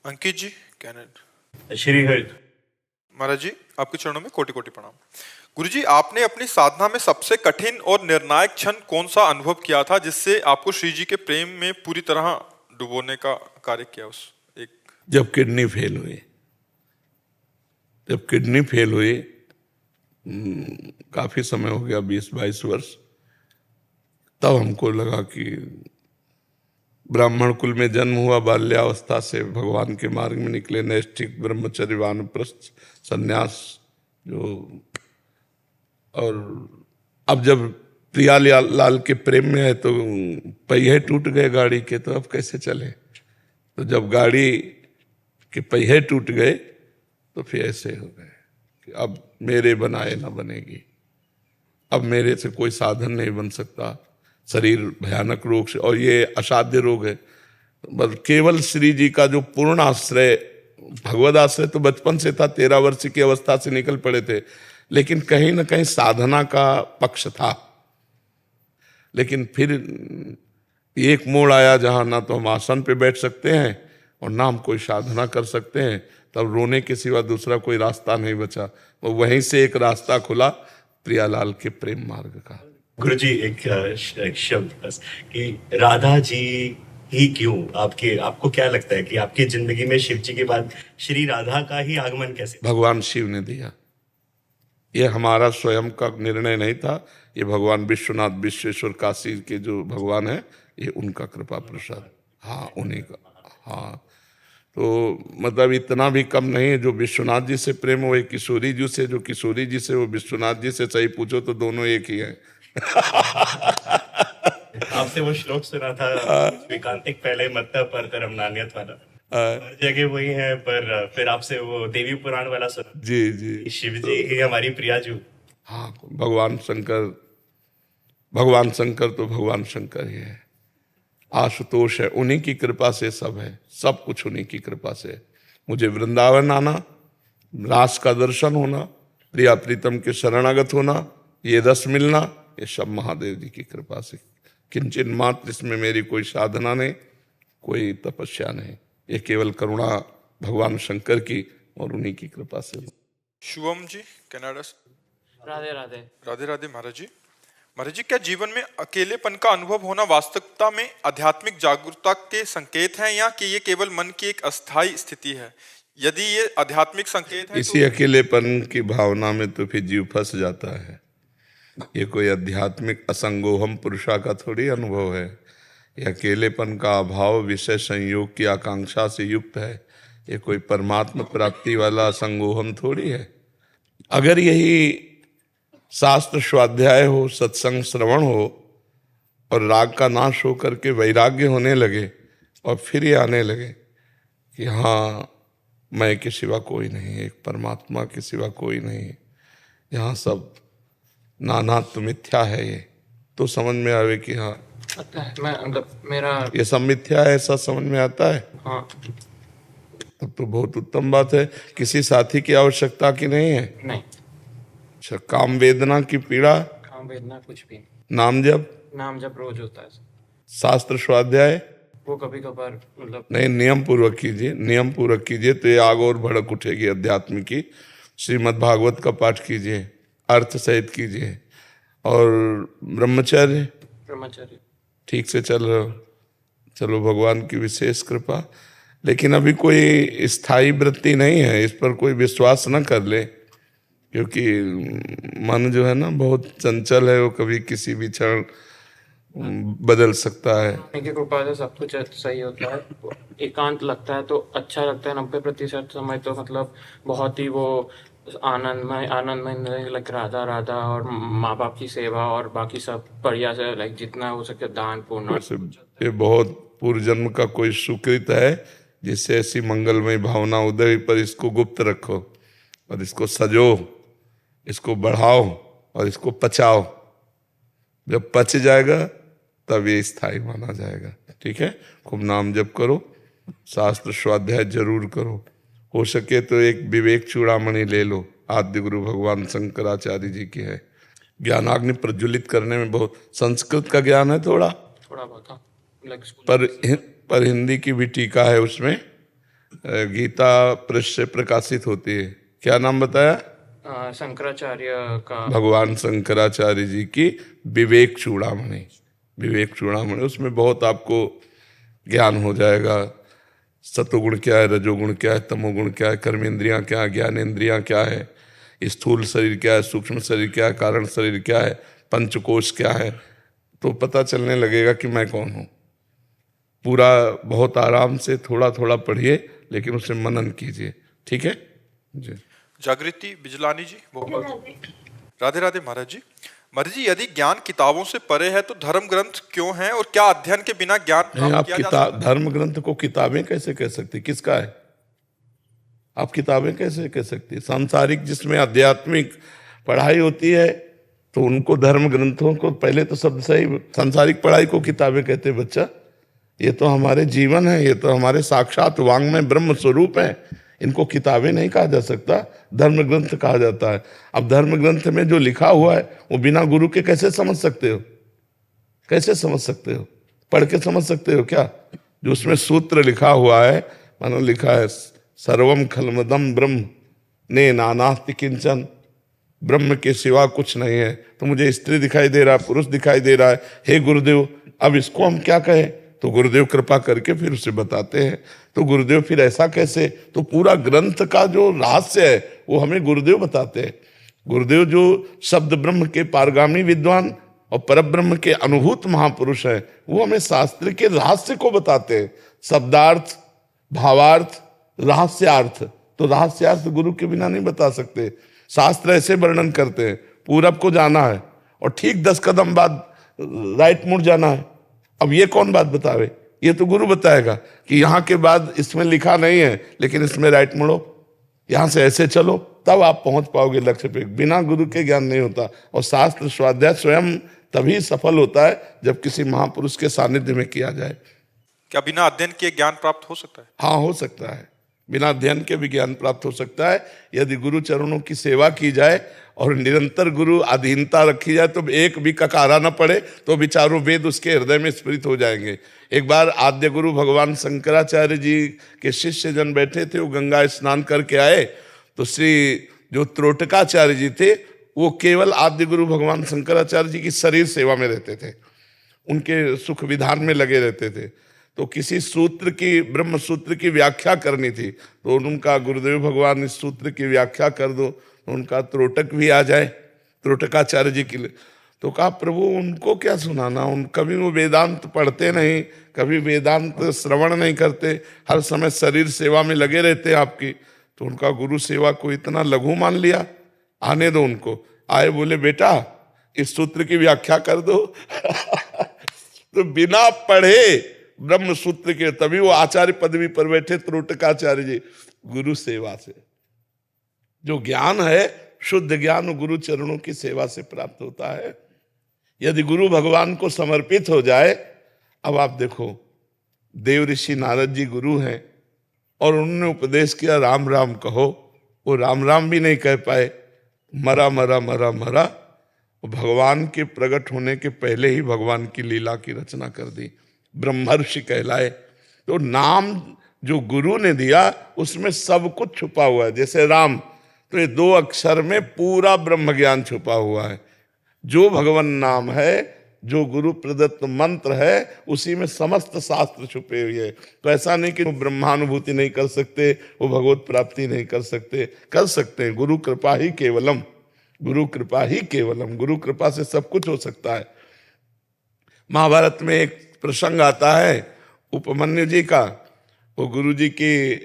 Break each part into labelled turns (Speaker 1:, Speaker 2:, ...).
Speaker 1: अंकित जी, canned.
Speaker 2: Shri Hari
Speaker 1: महाराज जी, आपके चरणों में कोटि कोटि प्रणाम। गुरु जी, आपने अपनी साधना में सबसे कठिन और निर्णायक क्षण कौन सा अनुभव किया था जिससे आपको श्री जी के प्रेम में पूरी तरह डुबोने का कार्य किया? उस एक
Speaker 3: जब किडनी फेल हुई, काफी समय हो गया, 20-22 वर्ष, तब हमको लगा कि ब्राह्मण कुल में जन्म हुआ, बाल्यावस्था से भगवान के मार्ग में निकले, नैष्ठिक ब्रह्मचर्य वानप्रस्थ संन्यास जो, और अब जब प्रिया लाल के प्रेम में है तो पहिए टूट गए गाड़ी के, तो अब कैसे चले? तो जब गाड़ी के पहिए टूट गए तो फिर ऐसे हो गए कि अब मेरे बनाए ना बनेगी, अब मेरे से कोई साधन नहीं बन सकता। शरीर भयानक रोग से, और ये असाध्य रोग है, बस केवल श्री जी का जो पूर्ण आश्रय, भगवद आश्रय तो बचपन से था, 13 वर्ष की अवस्था से निकल पड़े थे, लेकिन कहीं ना कहीं साधना का पक्ष था। लेकिन फिर एक मोड़ आया जहां ना तो हम आसन पे बैठ सकते हैं और ना हम कोई साधना कर सकते हैं, तब रोने के सिवा दूसरा कोई रास्ता नहीं बचा। वो वहीं से एक रास्ता खुला, प्रियालाल के प्रेम मार्ग का।
Speaker 2: गुरु जी, एक शब्द बस कि राधा जी ही क्यों? आपको क्या लगता है कि आपकी जिंदगी में शिव जी के बाद श्री राधा का ही आगमन कैसे?
Speaker 3: भगवान शिव ने दिया। ये हमारा स्वयं का निर्णय नहीं था, ये भगवान विश्वनाथ विश्वेश्वर काशी के जो भगवान है, ये उनका कृपा प्रसाद। हाँ, उन्हीं का। हाँ, तो मतलब इतना भी कम नहीं है। जो विश्वनाथ जी से प्रेम हो, किशोरी जी से, जो किशोरी जी से, वो विश्वनाथ जी से, सही पूछो तो दोनों एक ही हैं।
Speaker 2: आपसे वो श्लोक सुना था, विकांतिक पहले मत पर करम नान्यत वाला, हर जगह वही है, पर फिर आपसे वो देवी पुराण वाला सुना।
Speaker 3: जी,
Speaker 2: शिव जी ही हमारी प्रियाजू।
Speaker 3: हाँ, भगवान शंकर तो भगवान शंकर ही है। आशुतोष है, उन्हीं की कृपा से सब है, सब कुछ उन्हीं की कृपा से। मुझे वृंदावन आना, रास का दर्शन होना, प्रिया प्रीतम के शरणागत होना, ये रस मिलना, ये सब महादेव जी की कृपा से। किंचित मात्र इसमें मेरी कोई साधना नहीं, कोई तपस्या नहीं, ये केवल करुणा भगवान शंकर की और उन्हीं की कृपा से।
Speaker 1: शुभम जी, कनाडा से।
Speaker 4: राधे राधे।
Speaker 1: राधे राधे महाराज जी। महाराज जी, क्या जीवन में अकेलेपन का अनुभव होना वास्तविकता में आध्यात्मिक जागरूकता के संकेत हैं, या कि ये केवल मन की एक अस्थायी स्थिति है? यदि ये आध्यात्मिक संकेत है,
Speaker 3: इसी अकेलेपन की भावना में तो फिर जीव फंस जाता है। ये कोई आध्यात्मिक असंगोहम पुरुषा का थोड़ी अनुभव है। ये अकेलेपन का अभाव विषय संयोग की आकांक्षा से युक्त है। ये कोई परमात्मा प्राप्ति वाला असंगोहम थोड़ी है। अगर यही शास्त्र स्वाध्याय हो, सत्संग श्रवण हो, और राग का नाश हो करके वैराग्य होने लगे, और फिर ये आने लगे कि हाँ, मैं के सिवा कोई नहीं, एक परमात्मा के सिवा कोई नहीं, यहाँ सब नानात्व मिथ्या है, ये तो समझ में आवे कि हाँ,
Speaker 4: आता है, मैं मतलब मेरा
Speaker 3: ये सब मिथ्या है, ऐसा समझ में आता है।
Speaker 4: हाँ,
Speaker 3: तब तो बहुत उत्तम बात है। किसी साथी की आवश्यकता की नहीं है।
Speaker 4: नहीं,
Speaker 3: अच्छा, काम वेदना की पीड़ा,
Speaker 4: काम वेदना कुछ भी नहीं।
Speaker 3: नाम जब
Speaker 4: रोज होता है,
Speaker 3: शास्त्र स्वाध्याय
Speaker 4: वो कभी कभार मतलब
Speaker 3: नहीं, नियम पूर्वक कीजिए, तो ये आग और भड़क उठेगी अध्यात्म की। श्रीमद् भागवत का पाठ कीजिए, अर्थ सहित कीजिए, और ब्रह्मचर्य ठीक से चल रहे हो, चलो, भगवान की विशेष कृपा। लेकिन अभी कोई स्थायी वृत्ति नहीं है, इस पर कोई विश्वास न कर ले, क्योंकि मन जो है ना बहुत चंचल है, वो कभी किसी भी क्षण बदल सकता है।
Speaker 4: की कृपा से सब कुछ सही होता है। एकांत लगता है तो अच्छा लगता है, 90% समय तो मतलब बहुत ही वो आनंदमय लाइक राधा राधा, और माँ बाप की सेवा और बाकी सब बढ़िया से, लाइक जितना हो सके दान पुण्य।
Speaker 3: ये बहुत पूर्व जन्म का कोई सुकृत है, जिससे ऐसी मंगलमय भावना उदय हुई, पर इसको गुप्त रखो और इसको सजो, इसको बढ़ाओ और इसको पचाओ। जब पच जाएगा तब ये स्थायी माना जाएगा। ठीक है, खूब नाम जप करो, शास्त्र स्वाध्याय जरूर करो, हो सके तो एक विवेक चूड़ामणि ले लो, आद्य गुरु भगवान शंकराचार्य जी की है। ज्ञानाग्नि प्रज्वलित करने में बहुत, संस्कृत का ज्ञान है थोड़ा
Speaker 4: बहुत,
Speaker 3: पर हिंदी की भी टीका है उसमें, गीता प्रेस से प्रकाशित होती है। क्या नाम बताया?
Speaker 4: शंकराचार्य का।
Speaker 3: भगवान शंकराचार्य जी की विवेक चूड़ामणि। विवेक चूड़ामणि, उसमें बहुत आपको ज्ञान हो जाएगा। सतोगुण क्या है, रजोगुण क्या है, तमोगुण क्या है, कर्मेंद्रियां क्या है, ज्ञानेंद्रियां क्या है, स्थूल शरीर क्या है, सूक्ष्म शरीर क्या है, कारण शरीर क्या है, पंचकोश क्या है, तो पता चलने लगेगा कि मैं कौन हूँ। पूरा बहुत आराम से थोड़ा थोड़ा पढ़िए, लेकिन उसे मनन कीजिए। ठीक है जी।
Speaker 1: जागृति बिजलानी जी, भोपाल से। राधे राधे महाराज जी। महाराज जी, यदि ज्ञान किताबों से परे है तो धर्म ग्रंथ क्यों हैं, और क्या अध्ययन के बिना ज्ञान
Speaker 3: नहीं,
Speaker 1: प्राप्त
Speaker 3: आप
Speaker 1: किया जा सकता है?
Speaker 3: धर्म ग्रंथ को किताबें कैसे कह सकते? किसका है? आप किताबें कैसे कह सकते? सांसारिक जिसमें आध्यात्मिक पढ़ाई होती है तो उनको धर्म ग्रंथों को पहले तो सब सही। सांसारिक पढ़ाई को किताबें कहते बच्चा? ये तो हमारे जीवन है, ये तो हमारे साक्षात वांग्मय ब्रह्म स्वरूप है। इनको किताबें नहीं कहा जा सकता, धर्म ग्रंथ कहा जाता है। अब धर्म ग्रंथ में जो लिखा हुआ है वो बिना गुरु के कैसे समझ सकते हो? कैसे समझ सकते हो? पढ़ के समझ सकते हो क्या? जो उसमें सूत्र लिखा हुआ है, मानो लिखा है सर्वम खलमदम ब्रह्म ने नानास्ति किंचन, ब्रह्म के सिवा कुछ नहीं है। तो मुझे स्त्री दिखाई दे रहा है, पुरुष दिखाई दे रहा है, हे गुरुदेव अब इसको हम क्या कहें? तो गुरुदेव कृपा करके फिर उसे बताते हैं। तो गुरुदेव फिर ऐसा कैसे? तो पूरा ग्रंथ का जो रहस्य है वो हमें गुरुदेव बताते हैं। गुरुदेव जो शब्द ब्रह्म के पारगामी विद्वान और परब्रह्म के अनुभूत महापुरुष हैं, वो हमें शास्त्र के रहस्य को बताते हैं। शब्दार्थ, भावार्थ, रहस्यार्थ। तो रहस्यार्थ गुरु के बिना नहीं बता सकते। शास्त्र ऐसे वर्णन करते हैं, पूरब को जाना है और ठीक 10 कदम बाद राइट मुड़ जाना है। अब ये कौन बात बतावे? ये तो गुरु बताएगा कि यहाँ के बाद इसमें लिखा नहीं है, लेकिन इसमें राइट मुड़ो, यहाँ से ऐसे चलो, तब आप पहुंच पाओगे लक्ष्य पे। बिना गुरु के ज्ञान नहीं होता। और शास्त्र स्वाध्याय स्वयं तभी सफल होता है जब किसी महापुरुष के सानिध्य में किया जाए।
Speaker 1: क्या बिना अध्ययन के ज्ञान प्राप्त हो सकता है?
Speaker 3: हाँ, हो सकता है। बिना अध्ययन के भी ज्ञान प्राप्त हो सकता है यदि गुरु चरणों की सेवा की जाए और निरंतर गुरु अधीनता रखी जाए। तो एक भी ककारा न पड़े तो विचारों वेद उसके हृदय में स्फुरित हो जाएंगे। एक बार आद्य गुरु भगवान शंकराचार्य जी के शिष्य जन बैठे थे, वो गंगा स्नान करके आए तो श्री जो त्रोटकाचार्य जी थे वो केवल आद्य गुरु भगवान शंकराचार्य जी की शरीर सेवा में रहते थे, उनके सुख विधान में लगे रहते थे। तो किसी सूत्र की, ब्रह्म सूत्र की व्याख्या करनी थी, तो उनका गुरुदेव भगवान इस सूत्र की व्याख्या कर दो, तो उनका त्रोटक भी आ जाए त्रोटकाचार्य जी के लिए। तो कहा प्रभु उनको क्या सुनाना, उन कभी वो वेदांत पढ़ते नहीं, कभी वेदांत श्रवण नहीं करते, हर समय शरीर सेवा में लगे रहते हैं आपकी। तो उनका गुरु सेवा को इतना लघु मान लिया। आने दो उनको। आए, बोले बेटा इस सूत्र की व्याख्या कर दो। तो बिना पढ़े ब्रह्म सूत्र के, तभी वो आचार्य पदवी पर बैठे त्रोटकाचार्य जी। गुरु सेवा से जो ज्ञान है, शुद्ध ज्ञान गुरु चरणों की सेवा से प्राप्त होता है। यदि गुरु भगवान को समर्पित हो जाए, अब आप देखो देव ऋषि नारद जी गुरु हैं और उन्होंने उपदेश किया राम राम कहो, वो राम राम भी नहीं कह पाए, मरा मरा मरा मरा। भगवान के प्रकट होने के पहले ही भगवान की लीला की रचना कर दी, ब्रह्मर्षि कहलाए। तो नाम जो गुरु ने दिया उसमें सब कुछ छुपा हुआ है। जैसे राम, तो ये 2 अक्षर में पूरा ब्रह्म ज्ञान छुपा हुआ है। जो भगवान नाम है, जो गुरु प्रदत्त मंत्र है, उसी में समस्त शास्त्र छुपे हुए हैं। तो ऐसा नहीं कि वो ब्रह्मानुभूति नहीं कर सकते, वो भगवत प्राप्ति नहीं कर सकते, कर सकते हैं। गुरु कृपा ही केवलम, गुरु कृपा ही केवलम, गुरु कृपा से सब कुछ हो सकता है। महाभारत में एक प्रसंग आता है उपमन्यु जी का। वो गुरु जी के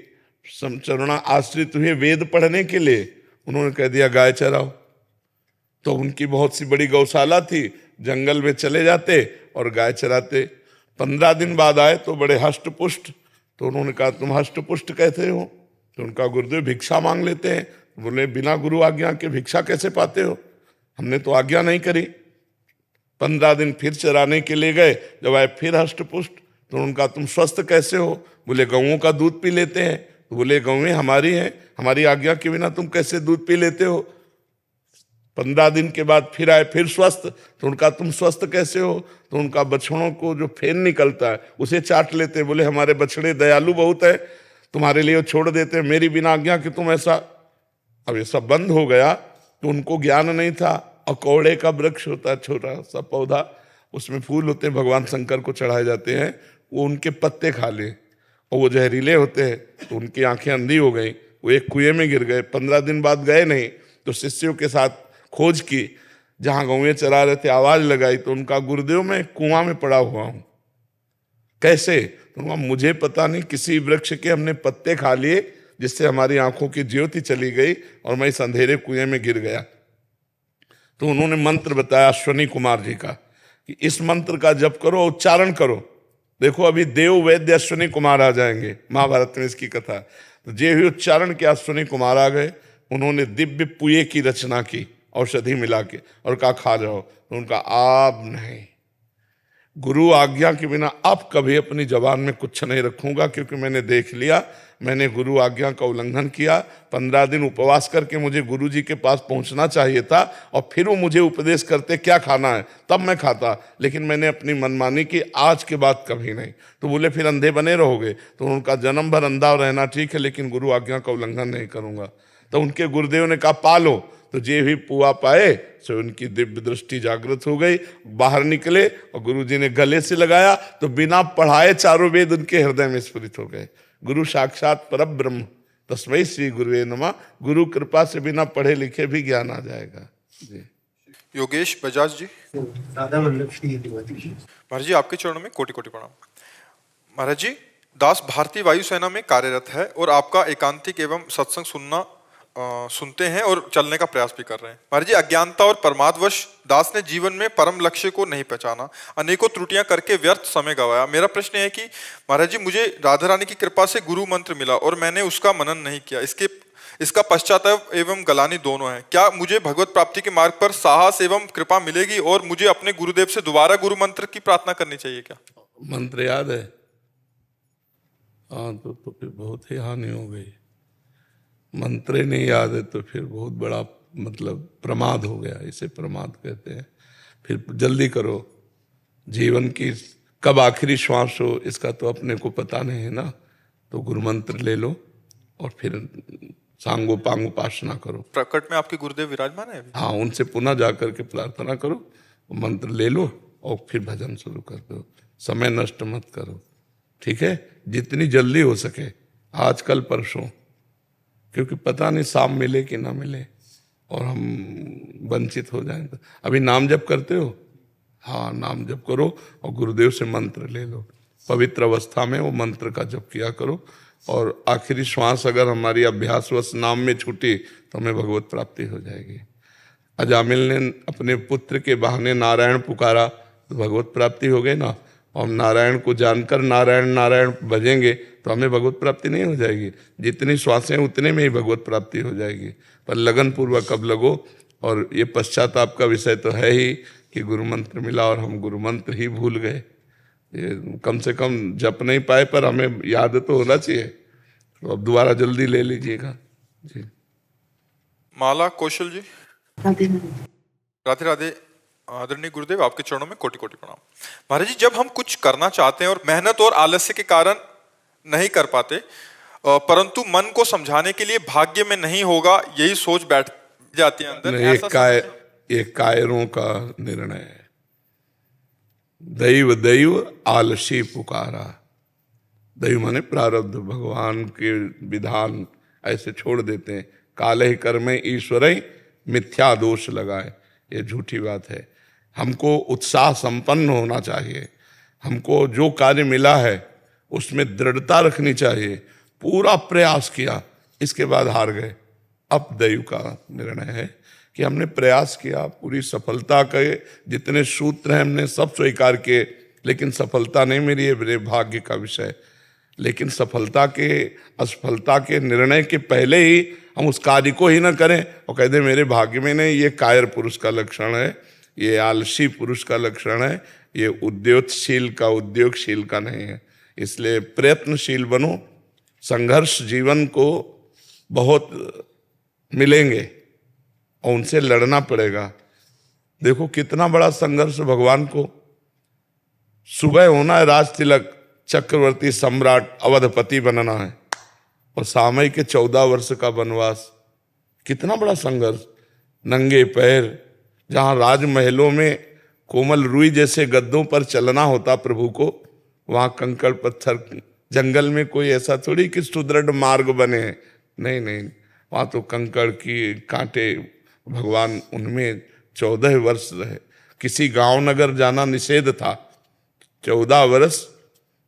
Speaker 3: चरणा आश्रित हुए वेद पढ़ने के लिए, उन्होंने कह दिया गाय चराओ। तो उनकी बहुत सी बड़ी गौशाला थी, जंगल में चले जाते और गाय चराते। 15 दिन बाद आए तो बड़े हष्ट पुष्ट। तो उन्होंने कहा तुम हष्ट पुष्ट कैसे हो? तो उनका गुरुदेव भिक्षा मांग लेते हैं। बोले बिना गुरु आज्ञा के भिक्षा कैसे पाते हो? हमने तो आज्ञा नहीं करी। 15 दिन फिर चराने के लिए गए, जब आए फिर हष्ट पुष्ट। तो उनका तुम स्वस्थ कैसे हो? बोले गऊओं का दूध पी लेते हैं। तो बोले गऊएं हमारी हैं, हमारी आज्ञा के बिना तुम कैसे दूध पी लेते हो? 15 दिन के बाद फिर आए, फिर स्वस्थ। तो उनका तुम स्वस्थ कैसे हो? तो उनका बछड़ों को जो फेन निकलता है उसे चाट लेते। बोले हमारे बछड़े दयालु बहुत है। तुम्हारे लिए वो छोड़ देते मेरी बिना आज्ञा कि तुम ऐसा। अब ये सब बंद हो गया तो उनको ज्ञान नहीं था। अकौड़े का वृक्ष होता है, छोटा सा पौधा, उसमें फूल होते हैं, भगवान शंकर को चढ़ाए जाते हैं, वो उनके पत्ते खा ले और वो जहरीले होते हैं, तो उनकी आंखें अंधी हो गई, वो एक कुएं में गिर गए। 15 दिन बाद गए नहीं, तो शिष्यों के साथ खोज की, जहां गौएं चरा रहे थे आवाज लगाई तो उनका गुरुदेव मैं कुआं में पड़ा हुआ हूं। कैसे? तो उनका मुझे पता नहीं, किसी वृक्ष के हमने पत्ते खा लिए जिससे हमारी आंखों की ज्योति चली गई और मैं इस अंधेरे कुएं में गिर गया। तो उन्होंने मंत्र बताया अश्वनी कुमार जी का कि इस मंत्र का जप करो, उच्चारण करो। देखो अभी देव वैद्य अश्वनी कुमार आ जाएंगे, महाभारत में इसकी कथा। तो जे हुए उच्चारण के अश्वनी कुमार आ गए, उन्होंने दिव्य पुए की रचना की औषधि मिला के और कहा खा जाओ। तो उनका आप नहीं, गुरु आज्ञा के बिना अब कभी अपनी जबान में कुछ नहीं रखूंगा, क्योंकि मैंने देख लिया मैंने गुरु आज्ञा का उल्लंघन किया। 15 दिन उपवास करके मुझे गुरु जी के पास पहुंचना चाहिए था और फिर वो मुझे उपदेश करते क्या खाना है, तब मैं खाता, लेकिन मैंने अपनी मनमानी की, आज के बाद कभी नहीं। तो बोले फिर अंधे बने रहोगे? तो उनका जन्म भर अंधा रहना ठीक है, लेकिन गुरु आज्ञा का उल्लंघन नहीं करूंगा। तो उनके गुरुदेव ने कहा पालो। तो जे भी पुआ पाए सो उनकी दिव्य दृष्टि जागृत हो गई, बाहर निकले और गुरुजी ने गले से लगाया तो बिना पढ़ाए चारों वेद उनके हृदय में स्फुरित हो गए। गुरु साक्षात परब्रह्म तस्मै श्री गुरुवे नमः। गुरु कृपा से बिना पढ़े लिखे भी ज्ञान आ जाएगा। जी
Speaker 1: योगेश बजाज जी।
Speaker 5: राधा वल्लभ श्री हरिवंश।
Speaker 1: महाराज जी आपके चरणों में कोटि कोटि प्रणाम। महाराज जी, दास भारतीय वायुसेना में कार्यरत है और आपका एकांतिक एवं सत्संग सुनते हैं और चलने का प्रयास भी कर रहे हैं। महाराज जी, अज्ञानता और परमादवश दास ने जीवन में परम लक्ष्य को नहीं पहचाना, अनेकों त्रुटियां करके व्यर्थ समय गवाया। मेरा प्रश्न है कि महाराज जी, मुझे राधा रानी की कृपा से गुरु मंत्र मिला और मैंने उसका मनन नहीं किया, इसका पश्चाताप एवं गलानी दोनों है। क्या मुझे भगवत प्राप्ति के मार्ग पर साहस एवं कृपा मिलेगी और मुझे अपने गुरुदेव से दोबारा गुरु मंत्र की प्रार्थना करनी चाहिए क्या?
Speaker 3: मंत्र याद है? हाँ, तो फिर बहुत ही हानि हो गई। मंत्र नहीं याद है तो फिर बहुत बड़ा मतलब प्रमाद हो गया, इसे प्रमाद कहते हैं। फिर जल्दी करो, जीवन की कब आखिरी श्वास हो इसका तो अपने को पता नहीं है ना। तो गुरु मंत्र ले लो और फिर सांगो पांग उपासना करो।
Speaker 1: प्रकट में आपके गुरुदेव विराजमान है अभी?
Speaker 3: हाँ, उनसे पुनः जाकर के प्रार्थना करो, मंत्र ले लो और फिर भजन शुरू कर दो। समय नष्ट मत करो, ठीक है? जितनी जल्दी हो सके, आज कल परसों, क्योंकि पता नहीं शाम मिले कि ना मिले और हम वंचित हो जाएं। तो अभी नाम जप करते हो? हाँ, नाम जप करो और गुरुदेव से मंत्र ले लो। पवित्र अवस्था में वो मंत्र का जप किया करो और आखिरी श्वास अगर हमारी अभ्यासवश नाम में छूटी तो हमें भगवत प्राप्ति हो जाएगी। अजामिल ने अपने पुत्र के बहाने नारायण पुकारा तो भगवत प्राप्ति हो गई ना। और नारायण को जानकर नारायण नारायण भजेंगे तो हमें भगवत प्राप्ति नहीं हो जाएगी। जितनी श्वासें उतने में ही भगवत प्राप्ति हो जाएगी, पर लगन पूर्वक अब लगो। और ये पश्चाताप का विषय तो है ही कि गुरु मंत्र मिला और हम गुरु मंत्र ही भूल गए। ये कम से कम जप नहीं पाए पर हमें याद तो होना चाहिए। तो अब दोबारा जल्दी ले लीजिएगा जी।
Speaker 1: माला कौशल जी।
Speaker 5: राधे
Speaker 1: राधे राधे। आदरणीय गुरुदेव, आपके चरणों में कोटि कोटि प्रणाम। महाराज जी, जब हम कुछ करना चाहते हैं और मेहनत और आलस्य के कारण नहीं कर पाते, परंतु मन को समझाने के लिए भाग्य में नहीं होगा यही सोच बैठ जाती है अंदर।
Speaker 3: ये कायरों का निर्णय है। दैव दैव आलसी पुकारा। दैव माने प्रारब्ध, भगवान के विधान ऐसे छोड़ देते हैं। काले कर्म ईश्वर मिथ्या दोष लगाए, ये झूठी बात है। हमको उत्साह संपन्न होना चाहिए। हमको जो कार्य मिला है उसमें दृढ़ता रखनी चाहिए। पूरा प्रयास किया, इसके बाद हार गए। अब दैव का निर्णय है कि हमने प्रयास किया, पूरी सफलता के जितने सूत्र हैं हमने सब स्वीकार किए, लेकिन सफलता नहीं मिली है, मेरे भाग्य का विषय। लेकिन सफलता के असफलता के निर्णय के पहले ही हम उस कार्य को ही ना करें और कह दें मेरे भाग्य में नहीं। ये कायर पुरुष का लक्षण है, ये आलसी पुरुष का लक्षण है, ये उद्योगशील का उद्योगशील का नहीं है। इसलिए प्रयत्नशील बनो। संघर्ष जीवन को बहुत मिलेंगे और उनसे लड़ना पड़ेगा। देखो कितना बड़ा संघर्ष भगवान को। सुबह होना है राज तिलक, चक्रवर्ती सम्राट अवधपति बनना है, और सामय के 14 वर्ष का वनवास, कितना बड़ा संघर्ष। नंगे पैर, जहां राजमहलों में कोमल रुई जैसे गद्दों पर चलना होता प्रभु को, वहां कंकड़ पत्थर, जंगल में कोई ऐसा थोड़ी कि सुदृढ़ मार्ग बने हैं, नहीं नहीं, वहां तो कंकड़ की कांटे, भगवान उनमें 14 वर्ष रहे। किसी गांव नगर जाना निषेध था। 14 वर्ष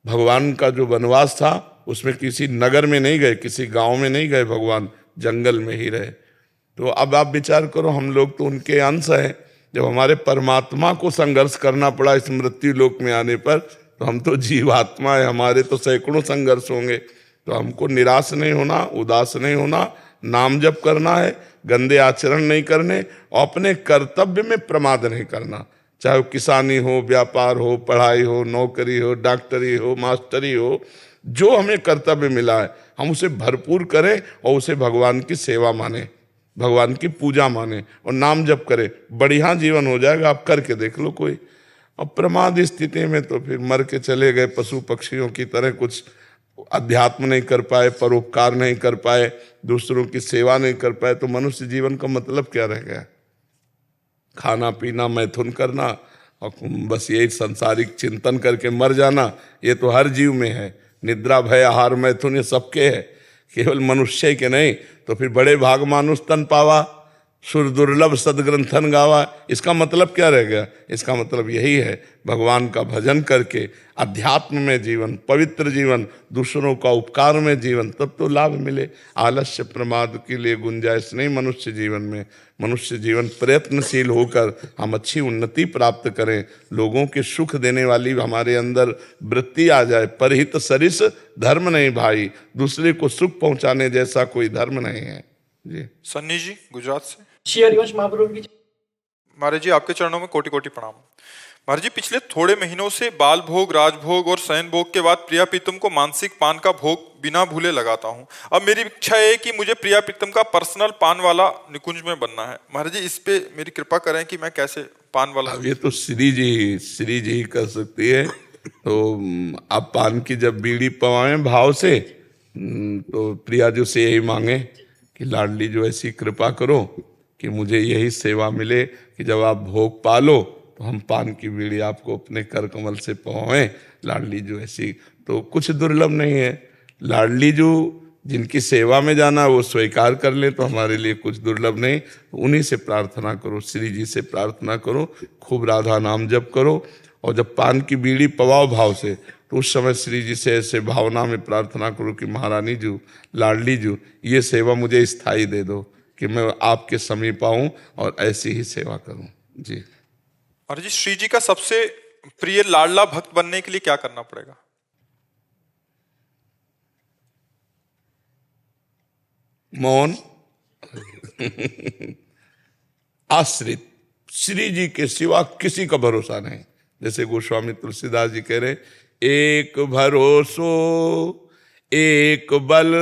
Speaker 3: भगवान का जो वनवास था उसमें किसी नगर में नहीं गए, किसी गांव में नहीं गए, भगवान जंगल में ही रहे। तो अब आप विचार करो, हम लोग तो उनके अंश हैं। जब हमारे परमात्मा को संघर्ष करना पड़ा इस मृत्यु लोक में आने पर, तो हम तो जीवात्मा है, हमारे तो सैकड़ों संघर्ष होंगे। तो हमको निराश नहीं होना, उदास नहीं होना, नाम जप करना है, गंदे आचरण नहीं करने और अपने कर्तव्य में प्रमाद नहीं करना। चाहे वो किसानी हो, व्यापार हो, पढ़ाई हो, नौकरी हो, डॉक्टरी हो, मास्टरी हो, जो हमें कर्तव्य मिला है हम उसे भरपूर करें और उसे भगवान की सेवा माने, भगवान की पूजा माने और नाम जप करें। बढ़िया जीवन हो जाएगा। आप करके देख लो कोई। और प्रमाद स्थिति में तो फिर मर के चले गए पशु पक्षियों की तरह, कुछ अध्यात्म नहीं कर पाए, परोपकार नहीं कर पाए, दूसरों की सेवा नहीं कर पाए, तो मनुष्य जीवन का मतलब क्या रह गया? खाना पीना, मैथुन करना और बस यही सांसारिक चिंतन करके मर जाना। ये तो हर जीव में है। निद्रा, भय, आहार, मैथुन ये सबके है, केवल मनुष्य के नहीं। तो फिर बड़े भाग मानुष तन पावा, सुर दुर्लभ सदग्रंथन गावा। इसका मतलब क्या रह गया? इसका मतलब यही है, भगवान का भजन करके अध्यात्म में जीवन, पवित्र जीवन, दूसरों का उपकार में जीवन, तब तो लाभ मिले। आलस्य प्रमाद के लिए गुंजाइश नहीं मनुष्य जीवन में। मनुष्य जीवन प्रयत्नशील होकर हम अच्छी उन्नति प्राप्त करें, लोगों के सुख देने वाली हमारे अंदर वृत्ति आ जाए। परहित सरिस धर्म नहीं भाई, दूसरे को सुख पहुंचाने जैसा कोई धर्म नहीं है। जी
Speaker 1: सन्नी जी गुजरात से।
Speaker 5: श्री हरिवंश महाप्रभु की
Speaker 1: महाराज जी आपके चरणों में कोटि कोटि प्रणाम। महाराज जी पिछले थोड़े महीनों से बाल भोग, राजभोग और शयन भोग के बाद प्रिया प्रीतम को मानसिक पान का भोग बिना भूले लगाता हूँ। अब मेरी इच्छा है कि मुझे प्रिया प्रीतम का पर्सनल पान वाला निकुंज में बनना है। महाराज जी इस पे मेरी कृपा करें कि मैं कैसे पान वाला।
Speaker 3: अब ये तो श्री जी ही कर सकती है। तो आप पान की जब बीड़ी पवाएं भाव से, तो प्रिया जी से यही मांगे कि लाडली जो ऐसी कृपा करो कि मुझे यही सेवा मिले कि जब आप भोग पालो तो हम पान की बीड़ी आपको अपने कर कमल से पवाएं। लाडली जो ऐसी तो कुछ दुर्लभ नहीं है। लाडली जो जिनकी सेवा में जाना वो स्वीकार कर ले तो हमारे लिए कुछ दुर्लभ नहीं। उन्हीं से प्रार्थना करो, श्री जी से प्रार्थना करो, खूब राधा नाम जप करो। और जब पान की बीड़ी पवाओ भाव से, तो उस समय श्री जी से ऐसे भावना में प्रार्थना करो कि महारानी जी, लाडली जी, ये सेवा मुझे स्थायी दे दो कि मैं आपके समीप आऊं और ऐसी ही सेवा करूं। जी
Speaker 1: महाराज जी श्री जी का सबसे प्रिय लाडला भक्त बनने के लिए क्या करना पड़ेगा?
Speaker 3: मौन, आश्रित, श्री जी के सिवा किसी का भरोसा नहीं। जैसे गोस्वामी तुलसीदास जी कह रहे, एक भरोसो एक बल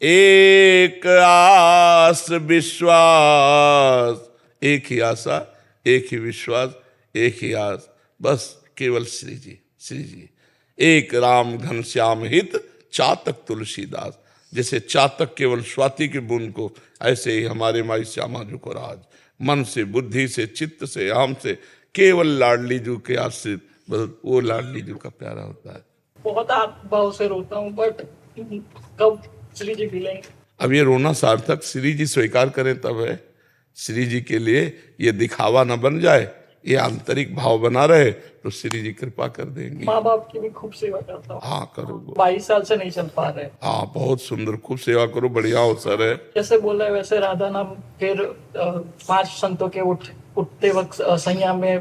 Speaker 3: एक आस विश्वास, एक ही आशा एक ही विश्वास एक ही आस, बस केवल श्री जी, श्री जी। एक राम घनश्याम हित चातक तुलसीदास। जैसे चातक केवल स्वाति की बूंद को, ऐसे ही हमारे माई श्यामा जी को राज मन से, बुद्धि से, चित्त से, आम से केवल लाडली जी के आश्रित, बस वो लाडली जी का प्यारा होता है।
Speaker 5: बहुत भाव से रोता हूँ, बट कब श्री जी मिलेंगे?
Speaker 3: अब ये रोना सार्थक श्री जी स्वीकार करें तब है। श्री जी के लिए ये दिखावा न बन जाए, ये आंतरिक भाव बना रहे, तो श्री जी कृपा कर देंगे।
Speaker 5: माँ बाप की भी खूब सेवा करता हूँ।
Speaker 3: हाँ करो।
Speaker 5: 22 साल से नहीं चल पा रहे।
Speaker 3: हाँ बहुत सुंदर, खूब सेवा करो, बढ़िया अवसर है।
Speaker 5: जैसे बोला है वैसे राधा नाम, फिर 5 संतों के उठते वक्त संयम में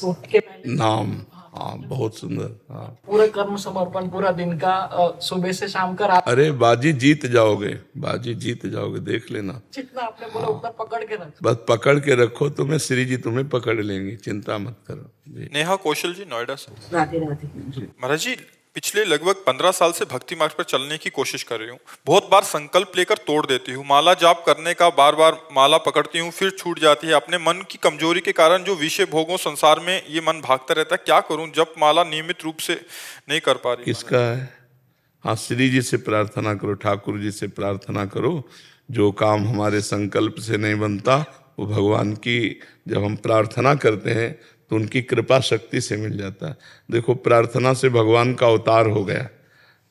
Speaker 5: उठ के
Speaker 3: नाम, हाँ बहुत सुंदर। हाँ
Speaker 5: पूरा कर्म समर्पण, पूरा दिन का, सुबह से शाम का, रात।
Speaker 3: अरे बाजी जीत जाओगे, बाजी जीत जाओगे, देख लेना।
Speaker 5: जितना आपने बोला उतना पकड़ के रख।
Speaker 3: बस पकड़ के रखो, तुम्हें श्री जी तुम्हें पकड़ लेंगी, चिंता मत करो। जी
Speaker 1: नेहा कौशल जी नोएडा से।
Speaker 6: राधे राधे।
Speaker 1: महाराज जी पिछले लगभग 15 साल से भक्ति मार्ग पर चलने की कोशिश कर रही हूँ। बहुत बार संकल्प लेकर तोड़ देती हूँ। माला जाप करने का बार बार माला पकड़ती हूँ, फिर छूट जाती है। अपने मन की कमजोरी के कारण जो विषय भोगों संसार में ये मन भागता रहता है, क्या करूँ? जब माला नियमित रूप से नहीं कर पा रही।
Speaker 3: किसका है? हाँ, श्री जी से प्रार्थना करो, ठाकुर जी से प्रार्थना करो। जो काम हमारे संकल्प से नहीं बनता वो भगवान की जब हम प्रार्थना करते हैं तो उनकी कृपा शक्ति से मिल जाता है। देखो, प्रार्थना से भगवान का अवतार हो गया।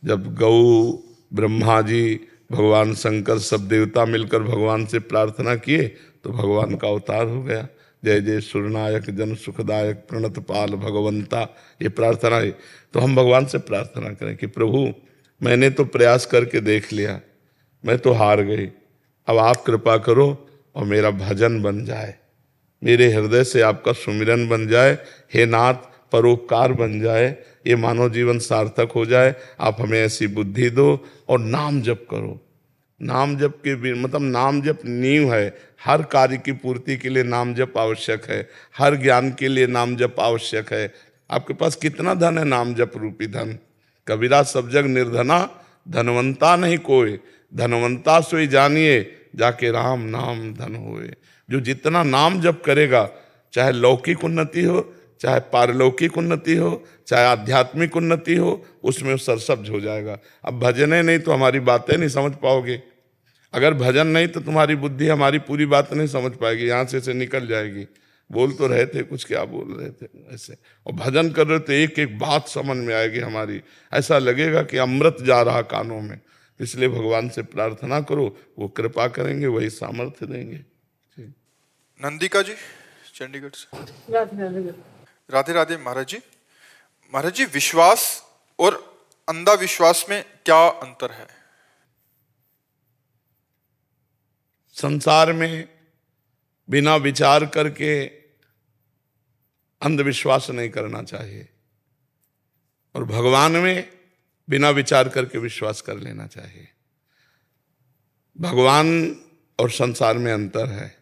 Speaker 3: जब गौ, ब्रह्मा जी, भगवान शंकर, सब देवता मिलकर भगवान से प्रार्थना किए तो भगवान का अवतार हो गया। जय जय सुरनायक जन सुखदायक प्रणत पाल भगवंता, ये प्रार्थना है। तो हम भगवान से प्रार्थना करें कि प्रभु, मैंने तो प्रयास करके देख लिया, मैं तो हार गई, अब आप कृपा करो और मेरा भजन बन जाए, मेरे हृदय से आपका सुमिरन बन जाए, हे नाथ परोपकार बन जाए, ये मानव जीवन सार्थक हो जाए। आप हमें ऐसी बुद्धि दो और नाम जप करो। नाम जप के मतलब नाम जप नींव है। हर कार्य की पूर्ति के लिए नाम जप आवश्यक है, हर ज्ञान के लिए नाम जप आवश्यक है। आपके पास कितना धन है? नाम जप रूपी धन। कबीरा सब जग निर्धना, धनवंता नहीं कोई, धनवंता सोई जानिए, जाके राम नाम धन होए। जो जितना नाम जप करेगा, चाहे लौकिक उन्नति हो, चाहे पारलौकिक उन्नति हो, चाहे आध्यात्मिक उन्नति हो, उसमें सरसब्ज हो जाएगा। अब भजने नहीं तो हमारी बातें नहीं समझ पाओगे। अगर भजन नहीं तो तुम्हारी बुद्धि हमारी पूरी बात नहीं समझ पाएगी, यहाँ से निकल जाएगी। बोल तो रहे थे कुछ, क्या बोल रहे थे ऐसे, और भजन कर रहे तो एक एक बात समझ में आएगी हमारी। ऐसा लगेगा कि अमृत जा रहा कानों में। इसलिए भगवान से प्रार्थना करो, वो कृपा करेंगे, वही सामर्थ्य देंगे।
Speaker 1: नंदिका जी चंडीगढ़ से।
Speaker 5: राधे राधे।
Speaker 1: राधे राधे महाराज जी। महाराज जी, विश्वास और अंधविश्वास में क्या अंतर है?
Speaker 3: संसार में बिना विचार करके अंधविश्वास नहीं करना चाहिए, और भगवान में बिना विचार करके विश्वास कर लेना चाहिए। भगवान और संसार में अंतर है।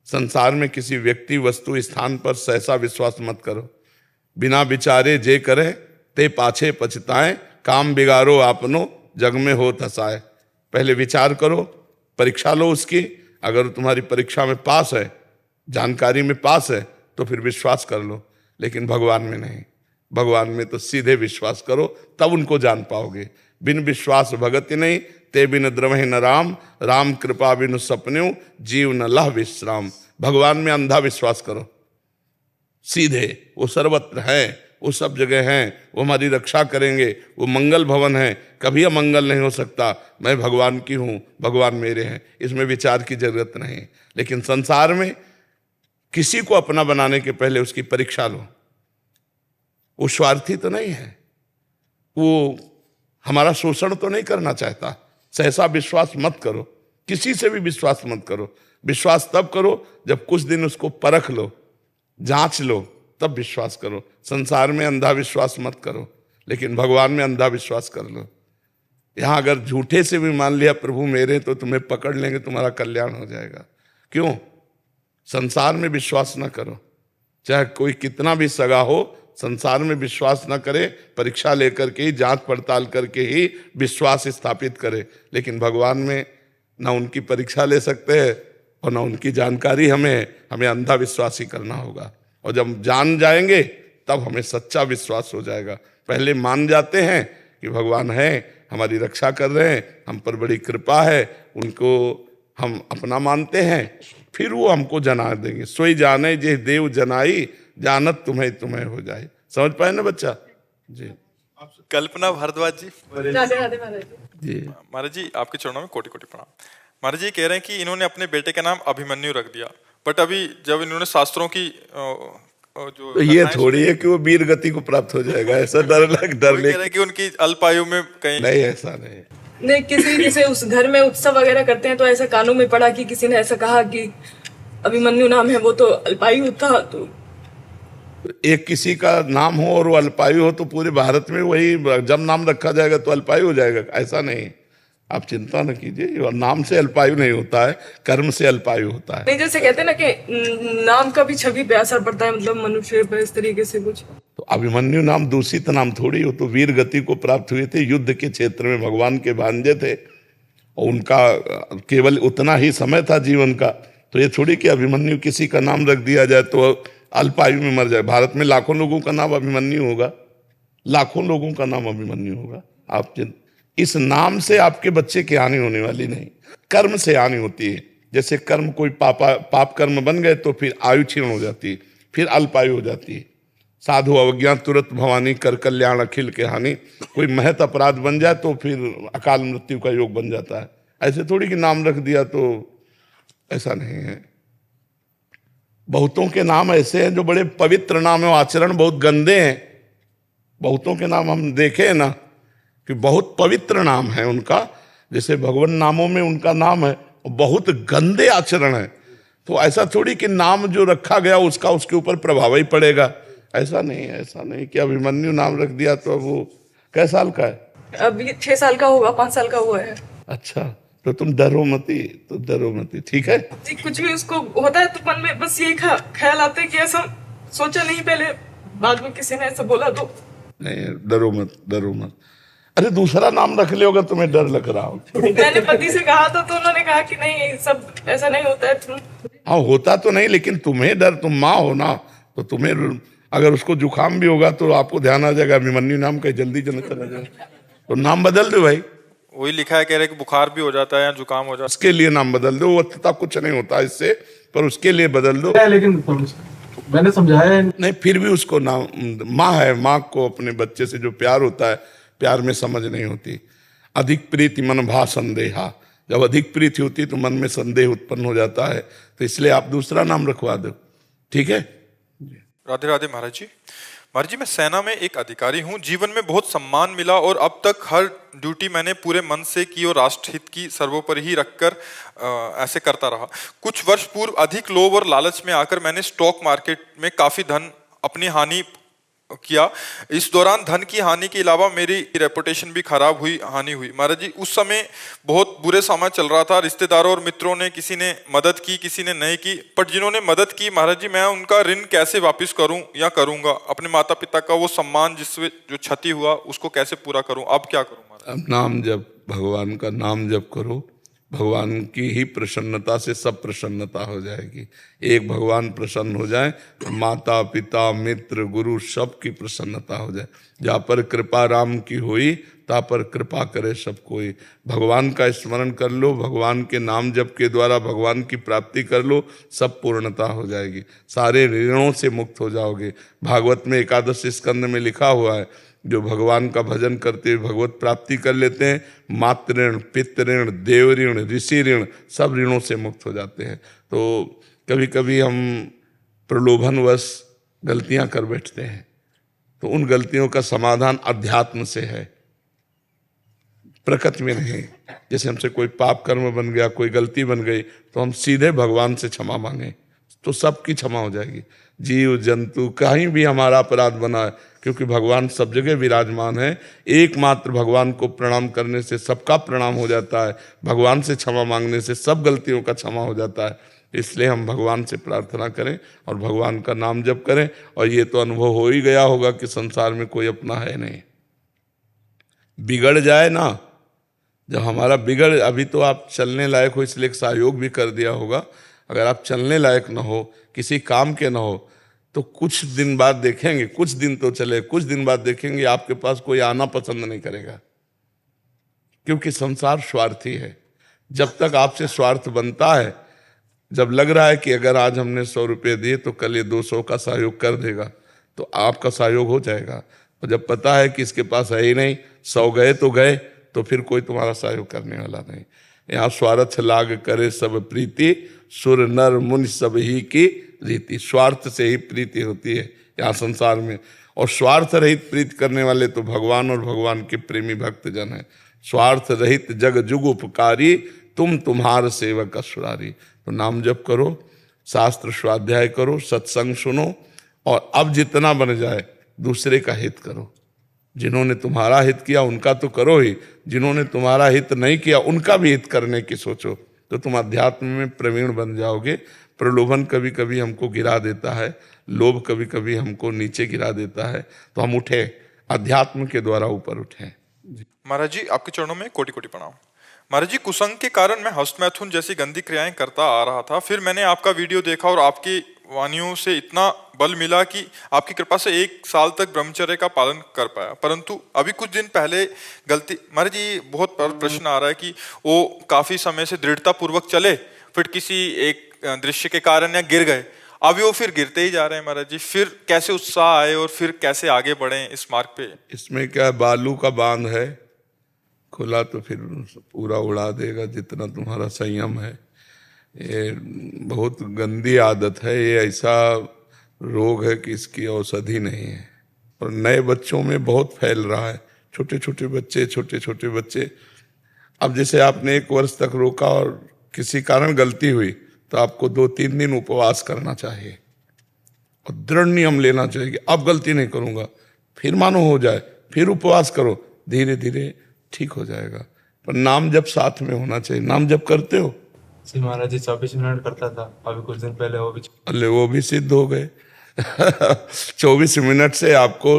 Speaker 3: संसार में किसी व्यक्ति, वस्तु, स्थान पर सहसा विश्वास मत करो। बिना विचारे जे करे ते पाछे पछताए, काम बिगाड़ो आपनो जग में हो थसाए। पहले विचार करो, परीक्षा लो उसकी। अगर तुम्हारी परीक्षा में पास है, जानकारी में पास है, तो फिर विश्वास कर लो। लेकिन भगवान में नहीं। भगवान में तो सीधे विश्वास करो, तब उनको जान पाओगे। बिन विश्वास भगति नहीं, ते बिन द्रवहि न राम, राम कृपा बिनु सपन्यु, जीव न लह विश्राम। भगवान में अंधा विश्वास करो सीधे। वो सर्वत्र हैं, वो सब जगह हैं, वो हमारी रक्षा करेंगे, वो मंगल भवन है, कभी अमंगल नहीं हो सकता। मैं भगवान की हूँ, भगवान मेरे हैं, इसमें विचार की जरूरत नहीं। लेकिन संसार में किसी को अपना बनाने के पहले उसकी परीक्षा लो। वो स्वार्थी तो नहीं है, वो हमारा शोषण तो नहीं करना चाहता। सहसा विश्वास मत करो, किसी से भी विश्वास मत करो। विश्वास तब करो जब कुछ दिन उसको परख लो, जांच लो, तब विश्वास करो। संसार में अंधा विश्वास मत करो, लेकिन भगवान में अंधा विश्वास कर लो। यहां अगर झूठे से भी मान लिया प्रभु मेरे, तो तुम्हें पकड़ लेंगे, तुम्हारा कल्याण हो जाएगा। क्यों? संसार में विश्वास न करो। चाहे कोई कितना भी सगा हो, संसार में विश्वास न करे। परीक्षा लेकर के ही, जांच पड़ताल करके ही विश्वास स्थापित करे। लेकिन भगवान में ना उनकी परीक्षा ले सकते हैं और ना उनकी जानकारी हमें अंधा विश्वास ही करना होगा। और जब जान जाएंगे तब हमें सच्चा विश्वास हो जाएगा। पहले मान जाते हैं कि भगवान है, हमारी रक्षा कर रहे हैं, हम पर बड़ी कृपा है, उनको हम अपना मानते हैं, फिर वो हमको जना देंगे। सोई जाने जे देव जनाई, जानत तुम्हें तुम्हें हो जाए। समझ पाए ना बच्चा जी?
Speaker 1: कल्पना भारद्वाज जी।
Speaker 5: राधे राधे महाराज जी।
Speaker 3: जी
Speaker 1: महाराज जी, आपके चरणों में कोटि कोटि प्रणाम। महाराज जी कह रहे हैं कि इन्होंने अपने बेटे का नाम अभिमन्यु रख दिया, बट अभी जब इन्होंने शास्त्रों की जो
Speaker 3: तो ये थोड़ी है कि वो वीर गति को प्राप्त हो जाएगा। ऐसा डर
Speaker 1: कह
Speaker 3: ले
Speaker 1: रहे हैं कि उनकी अल्पायु में कहीं
Speaker 3: नहीं, ऐसा नहीं।
Speaker 6: नहीं, किसी जैसे उस घर में उत्सव वगैरह करते हैं तो ऐसा कानून में पढ़ा कि किसी ने ऐसा कहा कि अभिमन्यु नाम है, वो तो अल्पायु था। तो
Speaker 3: एक किसी का नाम हो और वो अल्पायु हो तो पूरे भारत में वही, जब नाम रखा जाएगा तो अल्पायु हो जाएगा, ऐसा नहीं। आप चिंता न कीजिए, और नाम से अल्पायु नहीं होता है, कर्म से अल्पायु होता है।
Speaker 6: नहीं, जैसे कहते हैं ना कि नाम का भी छवि पे असर पड़ता है, मतलब मनुष्य पर, इस तरीके से कुछ।
Speaker 3: तो अभिमन्यु नाम दूषित नाम थोड़ी हो, तो वीर गति को प्राप्त हुए थे, युद्ध के क्षेत्र में भगवान के भांजे थे, और उनका केवल उतना ही समय था जीवन का। तो ये थोड़ी कि अभिमन्यु किसी का नाम रख दिया जाए तो अल्पायु में मर जाए। भारत में लाखों लोगों का नाम अभिमन्यु होगा, लाखों लोगों का नाम अभिमन्यु होगा। आप इस नाम से आपके बच्चे की हानि होने वाली नहीं, कर्म से हानि होती है। जैसे कर्म कोई पाप कर्म बन गए तो फिर आयु क्षीण हो जाती है, फिर अल्पायु हो जाती है। साधु अवज्ञा तुरंत भवानी कर कल्याण अखिल के हानि, कोई महत अपराध बन जाए तो फिर अकाल मृत्यु का योग बन जाता है। ऐसे थोड़ी कि नाम रख दिया तो, ऐसा नहीं है। बहुतों के नाम ऐसे हैं जो बड़े पवित्र नाम है, आचरण बहुत गंदे हैं। बहुतों के नाम हम देखे ना कि बहुत पवित्र नाम है उनका, जैसे भगवान नामों में उनका नाम है, बहुत गंदे आचरण है। तो ऐसा थोड़ी कि नाम जो रखा गया उसका उसके ऊपर प्रभाव ही पड़ेगा, ऐसा नहीं है। ऐसा नहीं कि अभिमन्यु नाम रख दिया तो अब वो कै साल का है?
Speaker 6: अब ये 6 साल का होगा, 5 साल का हुआ है।
Speaker 3: अच्छा, तो तुम डरो मती, तो डरो मती, ठीक है।
Speaker 6: जी, कुछ भी उसको होता है तो मन में बस ये ख्याल आता है कि ऐसा सोचा नहीं पहले, बाद में किसी ने ऐसा बोला तो।
Speaker 3: नहीं, डरो मत, डरो मत। अरे दूसरा नाम रख ले होगा, तुम्हें डर लग रहा हो।
Speaker 6: मैंने पति से कहा था तो उन्होंने कहा कि नहीं, सब ऐसा नहीं होता है।
Speaker 3: हाँ, होता तो नहीं, लेकिन तुम्हें डर, तुम माँ हो ना, तो तुम्हें अगर उसको जुकाम भी होगा तो आपको ध्यान आ जाएगा अभिमन्यु नाम का, जल्दी जल्दी चला जाएगा। तो नाम बदल दो भाई।
Speaker 1: वही लिखा है, कह रहे कि बुखार भी हो जाता है या जुकाम हो जाता
Speaker 3: उसके लिए नाम बदल दो, वो कुछ नहीं होता इससे, पर उसके लिए बदल दो।
Speaker 7: लेकिन मैंने समझाया
Speaker 3: नहीं, फिर भी उसको नाम, माँ है, माँ को अपने बच्चे से जो प्यार होता है, प्यार में समझ नहीं होती। अधिक प्रीति मन भा संदेहा, जब अधिक प्रीति होती है तो मन में संदेह उत्पन्न हो जाता है, तो इसलिए आप दूसरा नाम रखवा दो, ठीक है।
Speaker 1: राधे राधे महाराज जी। महाराज जी, मैं सेना में एक अधिकारी हूँ। जीवन में बहुत सम्मान मिला और अब तक हर ड्यूटी मैंने पूरे मन से की और राष्ट्रहित की सर्वोपरि ही रखकर ऐसे करता रहा। कुछ वर्ष पूर्व अधिक लोभ और लालच में आकर मैंने स्टॉक मार्केट में काफी धन अपनी हानि किया। इस दौरान धन की हानि के अलावा मेरी रेपुटेशन भी खराब हुई, हानि हुई। महाराज जी, उस समय बहुत बुरे समय चल रहा था। रिश्तेदारों और मित्रों ने, किसी ने मदद की, किसी ने नहीं की, पर जिन्होंने मदद की महाराज जी, मैं उनका ऋण कैसे वापस करूं या करूंगा? अपने माता पिता का वो सम्मान जिससे जो क्षति हुआ उसको कैसे पूरा करूं? अब क्या करूं महाराज?
Speaker 3: अब नाम जप, भगवान का नाम जप करो, भगवान की ही प्रसन्नता से सब प्रसन्नता हो जाएगी। एक भगवान प्रसन्न हो जाए तो माता पिता मित्र गुरु सब की प्रसन्नता हो जाए। जहाँ पर कृपा राम की हुई ता पर कृपा करे सब कोई। भगवान का स्मरण कर लो, भगवान के नाम जप के द्वारा भगवान की प्राप्ति कर लो, सब पूर्णता हो जाएगी, सारे ऋणों से मुक्त हो जाओगे। भागवत में 11 स्कंद में लिखा हुआ है, जो भगवान का भजन करते हुए भगवत प्राप्ति कर लेते हैं, मातृ ऋण, पितृ ऋण, देव ऋण, ऋषि ऋण, सब ऋणों से मुक्त हो जाते हैं। तो कभी कभी हम प्रलोभनवश गलतियां कर बैठते हैं, तो उन गलतियों का समाधान अध्यात्म से है, प्रकृति में नहीं। जैसे हमसे कोई पाप कर्म बन गया, कोई गलती बन गई, तो हम सीधे भगवान से क्षमा मांगे तो सबकी क्षमा हो जाएगी। जीव जंतु कहीं भी हमारा अपराध बना है, क्योंकि भगवान सब जगह विराजमान है। एकमात्र भगवान को प्रणाम करने से सबका प्रणाम हो जाता है, भगवान से क्षमा मांगने से सब गलतियों का क्षमा हो जाता है। इसलिए हम भगवान से प्रार्थना करें और भगवान का नाम जप करें। और ये तो अनुभव हो ही गया होगा कि संसार में कोई अपना है नहीं। बिगड़ जाए ना, जब हमारा बिगड़, अभी तो आप चलने लायक हो इसलिए एक सहयोग भी कर दिया होगा। अगर आप चलने लायक ना हो, किसी काम के ना हो, तो कुछ दिन बाद देखेंगे, कुछ दिन तो चले, कुछ दिन बाद देखेंगे आपके पास कोई आना पसंद नहीं करेगा, क्योंकि संसार स्वार्थी है। जब तक आपसे स्वार्थ बनता है, जब लग रहा है कि अगर आज हमने 100 रुपये दिए तो कल ये 200 का सहयोग कर देगा, तो आपका सहयोग हो जाएगा। और जब पता है कि इसके पास है ही नहीं, 100 गए तो गए, तो फिर कोई तुम्हारा सहयोग करने वाला नहीं। यहाँ स्वार्थ लाग करे सब प्रीति, सुर नर मुनि सब ही की रीति। स्वार्थ से ही प्रीति होती है यहाँ संसार में, और स्वार्थ रहित प्रीति करने वाले तो भगवान और भगवान के प्रेमी भक्त जन है। स्वार्थ रहित जग जुग उपकारी, तुम तुम्हार सेवक असुरारी। तो नाम जप करो, शास्त्र स्वाध्याय करो, सत्संग सुनो, और अब जितना बन जाए दूसरे का हित करो। जिन्होंने तुम्हारा हित किया उनका तो करो ही, जिन्होंने तुम्हारा हित नहीं किया उनका भी हित करने की सोचो, तो तुम अध्यात्म में प्रवीण बन जाओगे। प्रलोभन कभी कभी हमको गिरा देता है, लोभ कभी कभी हमको नीचे गिरा देता है, तो हम उठे, अध्यात्म के द्वारा ऊपर उठे।
Speaker 1: महाराज जी, आपके चरणों में कोटि कोटि प्रणाम। महाराज जी, कुसंग के कारण मैं हस्त मैथुन जैसी गंदी क्रियाएं करता आ रहा था। फिर मैंने आपका वीडियो देखा और आपकी वाणियों से इतना बल मिला कि आपकी कृपा से 1 साल तक ब्रह्मचर्य का पालन कर पाया, परंतु अभी कुछ दिन पहले गलती, महाराज जी बहुत बड़ा प्रश्न आ रहा है कि वो काफी समय से दृढ़ता पूर्वक चले, फिर किसी एक दृश्य के कारण या गिर गए, अभी वो फिर गिरते ही जा रहे हैं महाराज जी, फिर कैसे उत्साह आए और फिर कैसे आगे बढ़े इस मार्ग पे?
Speaker 3: इसमें क्या है, बालू का बांध है, खुला तो फिर पूरा उड़ा देगा जितना तुम्हारा संयम है। ये बहुत गंदी आदत है, ये ऐसा रोग है कि इसकी औषधि नहीं है, और नए बच्चों में बहुत फैल रहा है। छोटे छोटे बच्चे। अब जैसे आपने 1 वर्ष तक रोका और किसी कारण गलती हुई तो आपको 2-3 दिन उपवास करना चाहिए और दृढ़ नियम लेना चाहिए कि अब गलती नहीं करूंगा, फिर मानो हो जाए, फिर उपवास करो, धीरे धीरे ठीक हो जाएगा। पर नाम जप साथ में होना चाहिए। नाम जप करते हो?
Speaker 7: श्री महाराज जी 24 मिनट करता था, अभी कुछ दिन पहले
Speaker 3: वो भी सिद्ध हो गए। 24 मिनट से आपको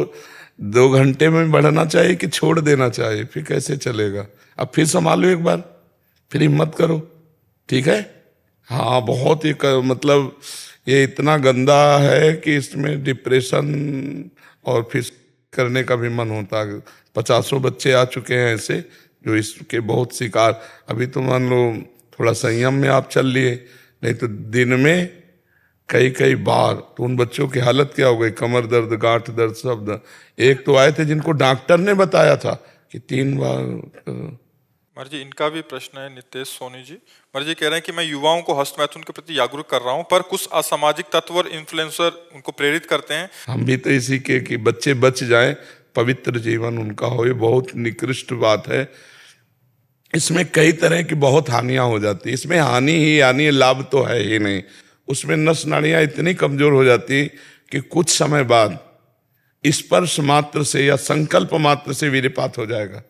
Speaker 3: 2 घंटे में बढ़ना चाहिए कि छोड़ देना चाहिए? फिर कैसे चलेगा? अब फिर संभालो एक बार, फिर हिम्मत करो, ठीक है? हाँ, बहुत ही मतलब ये इतना गंदा है कि इसमें डिप्रेशन और फिर करने का भी मन होता है। 50 बच्चे आ चुके हैं ऐसे जो इसके बहुत शिकार। अभी तो मान लो थोड़ा संयम में आप चल लिए, नहीं तो दिन में कई बार तो उन बच्चों की हालत क्या हो गई, कमर दर्द, गांठ दर्द, सब दर्द। एक तो आए थे जिनको डॉक्टर ने बताया था कि 3 बार।
Speaker 1: महाराज जी इनका भी प्रश्न है, नितेश सोनी जी। महाराज जी कह रहे हैं कि मैं युवाओं को हस्तमैथुन के प्रति जागरूक कर रहा हूं, पर कुछ असामाजिक तत्व और इन्फ्लुएंसर उनको प्रेरित करते हैं।
Speaker 3: हम भी तो इसी के कि बच्चे बच जाएं, पवित्र जीवन उनका हो, ये बहुत निकृष्ट बात है। इसमें कई तरह की बहुत हानियां हो जाती है। इसमें हानि ही हानि, लाभ तो है ही नहीं। उसमें नस नाड़ियां इतनी कमजोर हो जाती कि कुछ समय बाद स्पर्श मात्र से या संकल्प मात्र से वीर्यपात हो जाएगा,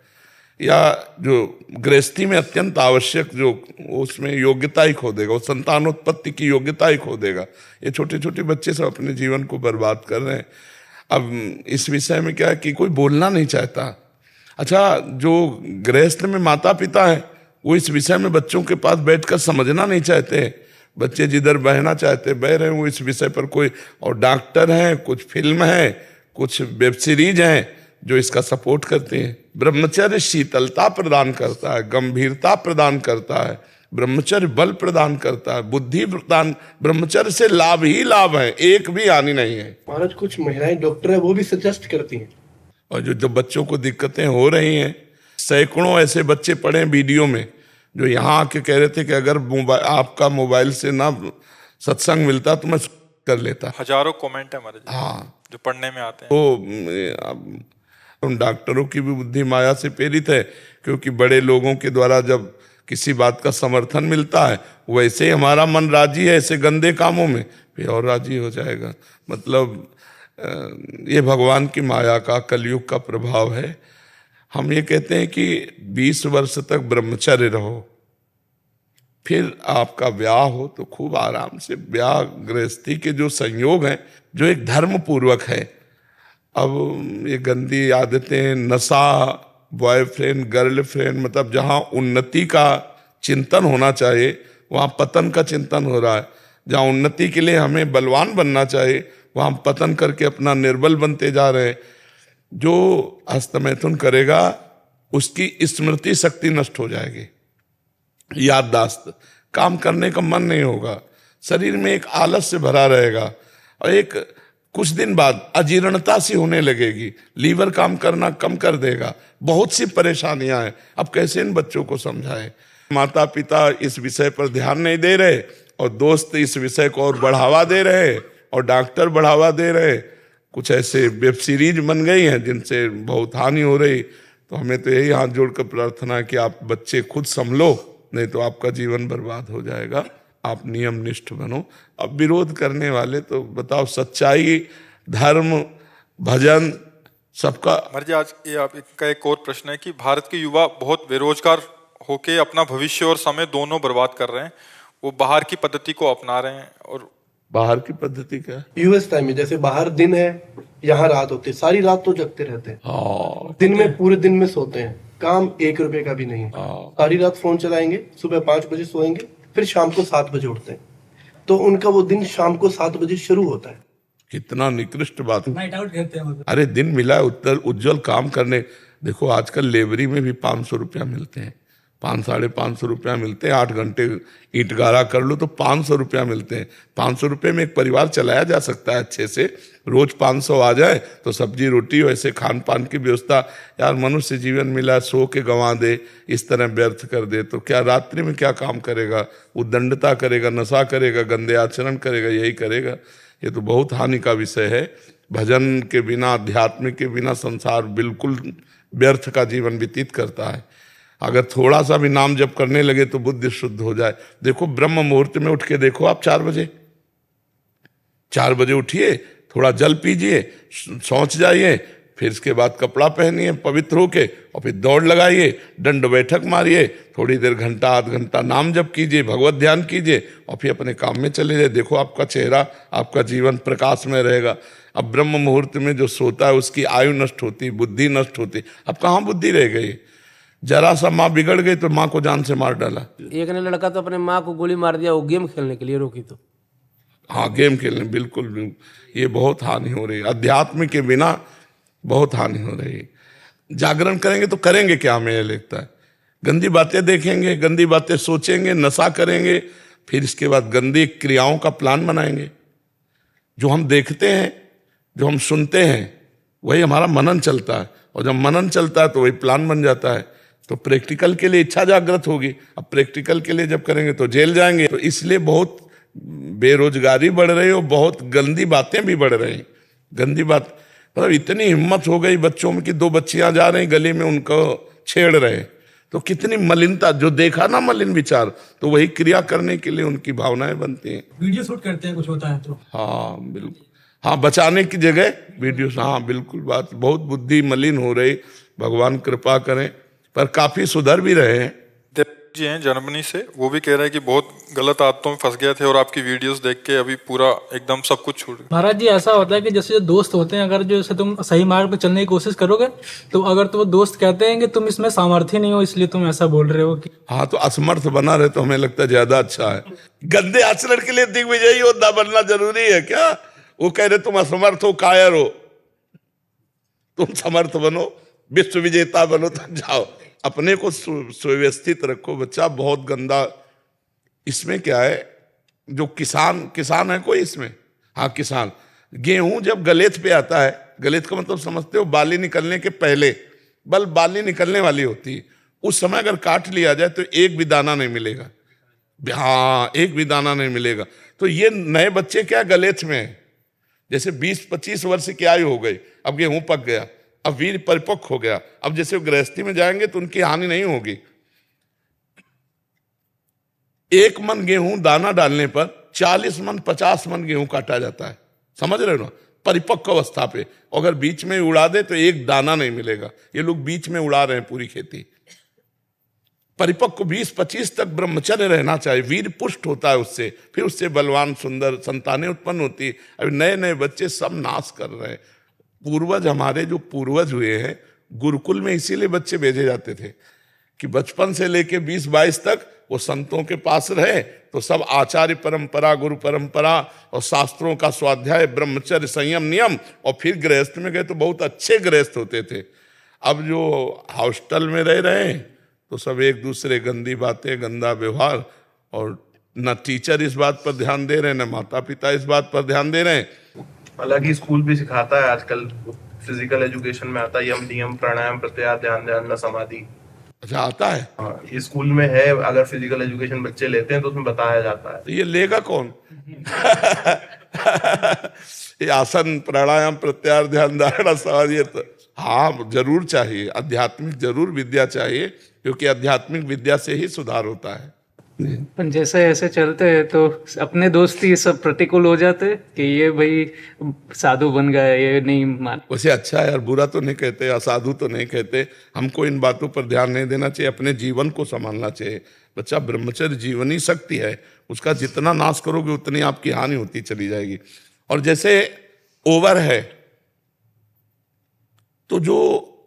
Speaker 3: या जो गृहस्थी में अत्यंत आवश्यक जो उसमें योग्यता ही खो देगा, वो संतानोत्पत्ति की योग्यता ही खो देगा। ये छोटे छोटे बच्चे सब अपने जीवन को बर्बाद कर रहे हैं। अब इस विषय में क्या है कि कोई बोलना नहीं चाहता। अच्छा, जो गृहस्थ में माता पिता है वो इस विषय में बच्चों के पास बैठकर समझना नहीं चाहते। बच्चे जिधर बहना चाहते बह रहे हैं, वो इस विषय पर कोई, और डॉक्टर हैं, कुछ फिल्म है, कुछ वेब सीरीज हैं जो इसका सपोर्ट करते हैं। ब्रह्मचर्य शीतलता प्रदान करता है, गंभीरता प्रदान करता है, ब्रह्मचर्य बल प्रदान करता है, बुद्धि प्रदान। ब्रह्मचर्य से लाभ ही लाभ है, एक भी हानि नहीं है।
Speaker 8: महाराज कुछ महिलाएं डॉक्टर है वो भी सजेस्ट करती हैं।
Speaker 3: और जो बच्चों को दिक्कतें हो रही हैं, सैकड़ों ऐसे बच्चे पढ़े वीडियो में जो यहाँ आके कह रहे थे कि अगर आपका मोबाइल से ना सत्संग मिलता तो मैं कर लेता।
Speaker 1: हजारों कमेंट है हमारे,
Speaker 3: हाँ,
Speaker 1: जो पढ़ने में आते हैं।
Speaker 3: तो उन डॉक्टरों की भी बुद्धि माया से प्रेरित है, क्योंकि बड़े लोगों के द्वारा जब किसी बात का समर्थन मिलता है, वैसे ही हमारा मन राजी है ऐसे गंदे कामों में, फिर और राजी हो जाएगा। मतलब ये भगवान की माया का, कलयुग का प्रभाव है। हम ये कहते हैं कि 20 वर्ष तक ब्रह्मचर्य रहो, फिर आपका ब्याह हो तो खूब आराम से ब्याह गृहस्थी के जो संयोग हैं, जो एक धर्म पूर्वक है। अब ये गंदी आदतें, नशा, बॉयफ्रेंड, गर्लफ्रेंड, मतलब जहाँ उन्नति का चिंतन होना चाहिए वहाँ पतन का चिंतन हो रहा है। जहाँ उन्नति के लिए हमें बलवान बनना चाहिए वहाँ हम पतन करके अपना निर्बल बनते जा रहे हैं। जो हस्तमैथुन करेगा उसकी स्मृति शक्ति नष्ट हो जाएगी, याददाश्त, काम करने का मन नहीं होगा, शरीर में एक आलस से भरा रहेगा, और एक कुछ दिन बाद अजीर्णता सी होने लगेगी, लीवर काम करना कम कर देगा। बहुत सी परेशानियां हैं। अब कैसे इन बच्चों को समझाएं? माता पिता इस विषय पर ध्यान नहीं दे रहे, और दोस्त इस विषय को और बढ़ावा दे रहे, और डॉक्टर बढ़ावा दे रहे। कुछ ऐसे वेब सीरीज बन गई हैं जिनसे बहुत हानि हो रही। तो हमें तो यही हाथ जोड़कर प्रार्थना है कि आप बच्चे खुद संभलो, नहीं तो आपका जीवन बर्बाद हो जाएगा। आप नियम निष्ठ बनो। अब विरोध करने वाले तो बताओ, सच्चाई, धर्म, भजन सबका।
Speaker 1: महाराज जी आज ये आपका एक और प्रश्न है कि भारत के युवा बहुत बेरोजगार होके अपना भविष्य और समय दोनों बर्बाद कर रहे हैं। वो बाहर की पद्धति को अपना रहे हैं। और
Speaker 3: बाहर की पद्धति क्या?
Speaker 8: यूएस टाइम में जैसे बाहर दिन है, यहाँ रात होती है, सारी रात तो जगते रहते हैं। दिन में पूरे दिन में सोते हैं, काम 1 रुपए का भी नहीं। सारी रात फोन चलाएंगे, सुबह 5 बजे सोएंगे, फिर शाम को 7 बजे उठते हैं। तो उनका वो दिन शाम को 7 बजे शुरू होता है।
Speaker 3: कितना निकृष्ट बात।
Speaker 5: नाइट आउट करते हैं।
Speaker 3: अरे दिन मिला है उत्तर उज्जवल काम करने। देखो आजकल लेबरी में भी 500 रुपया मिलते हैं, 500-550 रुपया मिलते हैं। 8 घंटे ईंट गारा कर लो तो 500 रुपया मिलते हैं। 500 रुपये में एक परिवार चलाया जा सकता है अच्छे से। रोज 500 आ जाए तो सब्जी रोटी वैसे खान पान की व्यवस्था। यार मनुष्य जीवन मिला, सो के गंवा दे, इस तरह व्यर्थ कर दे तो क्या रात्रि में क्या काम करेगा? उद्दंडता करेगा, नशा करेगा, गंदे आचरण करेगा, यही करेगा। ये तो बहुत हानि का विषय है। भजन के बिना, अध्यात्म के बिना संसार बिल्कुल व्यर्थ का जीवन व्यतीत करता है। अगर थोड़ा सा भी नाम जप करने लगे तो बुद्धि शुद्ध हो जाए। देखो ब्रह्म मुहूर्त में उठ के देखो आप 4 बजे उठिए, थोड़ा जल पीजिए, शौच जाइए, फिर इसके बाद कपड़ा पहनिए पवित्र होके और फिर दौड़ लगाइए, दंड बैठक मारिए, थोड़ी देर घंटा आध घंटा नाम जप कीजिए, भगवत ध्यान कीजिए और फिर अपने काम में चले जाए। देखो आपका चेहरा, आपका जीवन प्रकाश में रहेगा। अब ब्रह्म मुहूर्त में जो सोता है उसकी आयु नष्ट होती, बुद्धि नष्ट होती। अब कहाँ बुद्धि रह गई? जरा सा माँ बिगड़ गई तो माँ को जान से मार डाला।
Speaker 9: एक ने लड़का तो अपने माँ को गोली मार दिया, वो गेम खेलने के लिए रोकी तो।
Speaker 3: हाँ गेम खेलने, बिल्कुल ये बहुत हानि हो रही है। अध्यात्म के बिना बहुत हानि हो रही है। जागरण करेंगे तो करेंगे क्या? हमें यह लगता है गंदी बातें देखेंगे, गंदी बातें सोचेंगे, नशा करेंगे, फिर इसके बाद गंदी क्रियाओं का प्लान बनाएंगे। जो हम देखते हैं, जो हम सुनते हैं, वही हमारा मनन चलता है और जब मनन चलता है तो वही प्लान बन जाता है। तो प्रैक्टिकल के लिए इच्छा जागृत होगी। अब प्रैक्टिकल के लिए जब करेंगे तो जेल जाएंगे। तो इसलिए बहुत बेरोजगारी बढ़ रही है और बहुत गंदी बातें भी बढ़ रही हैं। गंदी बात मतलब इतनी हिम्मत हो गई बच्चों में कि 2 बच्चियां जा रही गली में उनको छेड़ रहे। तो कितनी मलिनता, जो देखा ना मलिन विचार, तो वही क्रिया करने के लिए उनकी भावनाएं बनती हैं।
Speaker 5: वीडियो शूट करते हैं कुछ होता है तो।
Speaker 3: हाँ बिल्कुल, हाँ बचाने की जगह वीडियो। हाँ बिल्कुल, बात बहुत बुद्धि मलिन हो रही। भगवान कृपा करें, पर काफी सुधर भी रहे हैं।
Speaker 1: जी हैं जर्मनी से, वो भी कह रहे हैं कि बहुत गलत आदतों में फंस गए थे और आपकी वीडियोस देख के अभी पूरा एकदम सब कुछ छूट गया।
Speaker 5: महाराज जी ऐसा होता है कि जैसे जो दोस्त होते हैं, अगर जो जैसे तुम सही मार्ग पे चलने की कोशिश करोगे तो अगर तो वो दोस्त कहते हैं कि तुम इसमें सामर्थ्य नहीं हो इसलिए तुम ऐसा बोल रहे हो कि
Speaker 3: हाँ तो असमर्थ बना रहे तो हमें लगता है ज्यादा अच्छा है। गंदे आचरण के लिए दिग्विजयी योद्धा बनना जरूरी है क्या? वो कह रहे तुम असमर्थ हो, कायर हो, तुम समर्थ बनो, विश्व विजेता बनो, तो जाओ अपने को सुव्यवस्थित रखो। बच्चा बहुत गंदा। इसमें क्या है, जो किसान है कोई इसमें? हाँ किसान। गेहूं जब गलेत पे आता है, गलेत का मतलब समझते हो, बाली निकलने के पहले, बाली निकलने वाली होती है, उस समय अगर काट लिया जाए तो एक भी दाना नहीं मिलेगा। हाँ एक भी दाना नहीं मिलेगा। तो ये नए बच्चे क्या गलेत में है, जैसे 20-25 वर्ष की आयु हो गई, अब गेहूं पक गया, अब वीर परिपक्व हो गया, अब जैसे गृहस्थी में जाएंगे तो उनकी हानि नहीं होगी। 1 मन गेहूं दाना डालने पर 40 मन 50 मन गेहूं काटा जाता है। समझ रहे हो ना? परिपक्व अवस्था पे अगर बीच में उड़ा दे तो एक दाना नहीं मिलेगा। ये लोग बीच में उड़ा रहे हैं पूरी खेती। परिपक्व 20-25 तक ब्रह्मचर्य रहना चाहिए। वीर पुष्ट होता है उससे, फिर उससे बलवान सुंदर संतानें उत्पन्न होती है। अभी नए नए बच्चे सब नाश कर रहे हैं। पूर्वज, हमारे जो पूर्वज हुए हैं, गुरुकुल में इसीलिए बच्चे भेजे जाते थे कि बचपन से लेके 20-22 तक वो संतों के पास रहे तो सब आचार्य परंपरा, गुरु परंपरा और शास्त्रों का स्वाध्याय, ब्रह्मचर्य, संयम, नियम, और फिर गृहस्थ में गए तो बहुत अच्छे गृहस्थ होते थे। अब जो हॉस्टल में रह रहे हैं तो सब एक दूसरे गंदी बातें, गंदा व्यवहार, और न टीचर इस बात पर ध्यान दे रहे हैं, न माता पिता इस बात पर ध्यान दे रहे हैं।
Speaker 10: हालांकि स्कूल भी सिखाता है आजकल, फिजिकल एजुकेशन में आता है यम नियम प्राणायाम प्रत्याहार ध्यान ध्यान समाधि।
Speaker 3: अच्छा आता है?
Speaker 10: हाँ ये स्कूल में है। अगर फिजिकल एजुकेशन बच्चे लेते हैं तो उसमें बताया जाता है।
Speaker 3: तो ये लेगा कौन? ये आसन प्राणायाम प्रत्याहार ध्यान धारणा समाधि तो हाँ जरूर चाहिए। आध्यात्मिक जरूर विद्या चाहिए, क्योंकि आध्यात्मिक विद्या से ही सुधार होता है।
Speaker 4: पर जैसे ऐसे चलते हैं तो अपने दोस्त ही सब प्रतिकूल हो जाते कि ये भाई साधु बन गए, ये नहीं मान।
Speaker 3: वैसे अच्छा है यार, बुरा तो नहीं कहते, असाधु तो नहीं कहते। हमको इन बातों पर ध्यान नहीं देना चाहिए, अपने जीवन को संभालना चाहिए। बच्चा ब्रह्मचर्य जीवनी शक्ति है, उसका जितना नाश करोगे उतनी आपकी हानि होती चली जाएगी। और जैसे ओवर है तो जो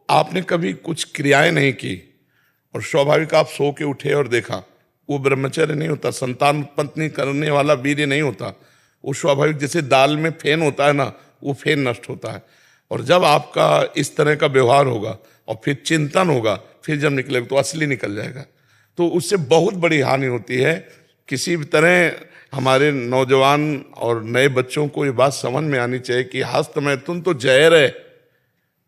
Speaker 3: आपने कभी कुछ क्रियाएं नहीं की और स्वाभाविक आप सो के उठे और देखा वो ब्रह्मचर्य नहीं होता, संतान उत्पत्ति करने वाला वीर्य नहीं होता। वो स्वाभाविक जैसे दाल में फेन होता है ना, वो फेन नष्ट होता है। और जब आपका इस तरह का व्यवहार होगा और फिर चिंतन होगा, फिर जब निकलेगा तो असली निकल जाएगा। तो उससे बहुत बड़ी हानि होती है। किसी भी तरह हमारे नौजवान और नए बच्चों को ये बात समझ में आनी चाहिए कि हस्त मैथुन तो जहर है,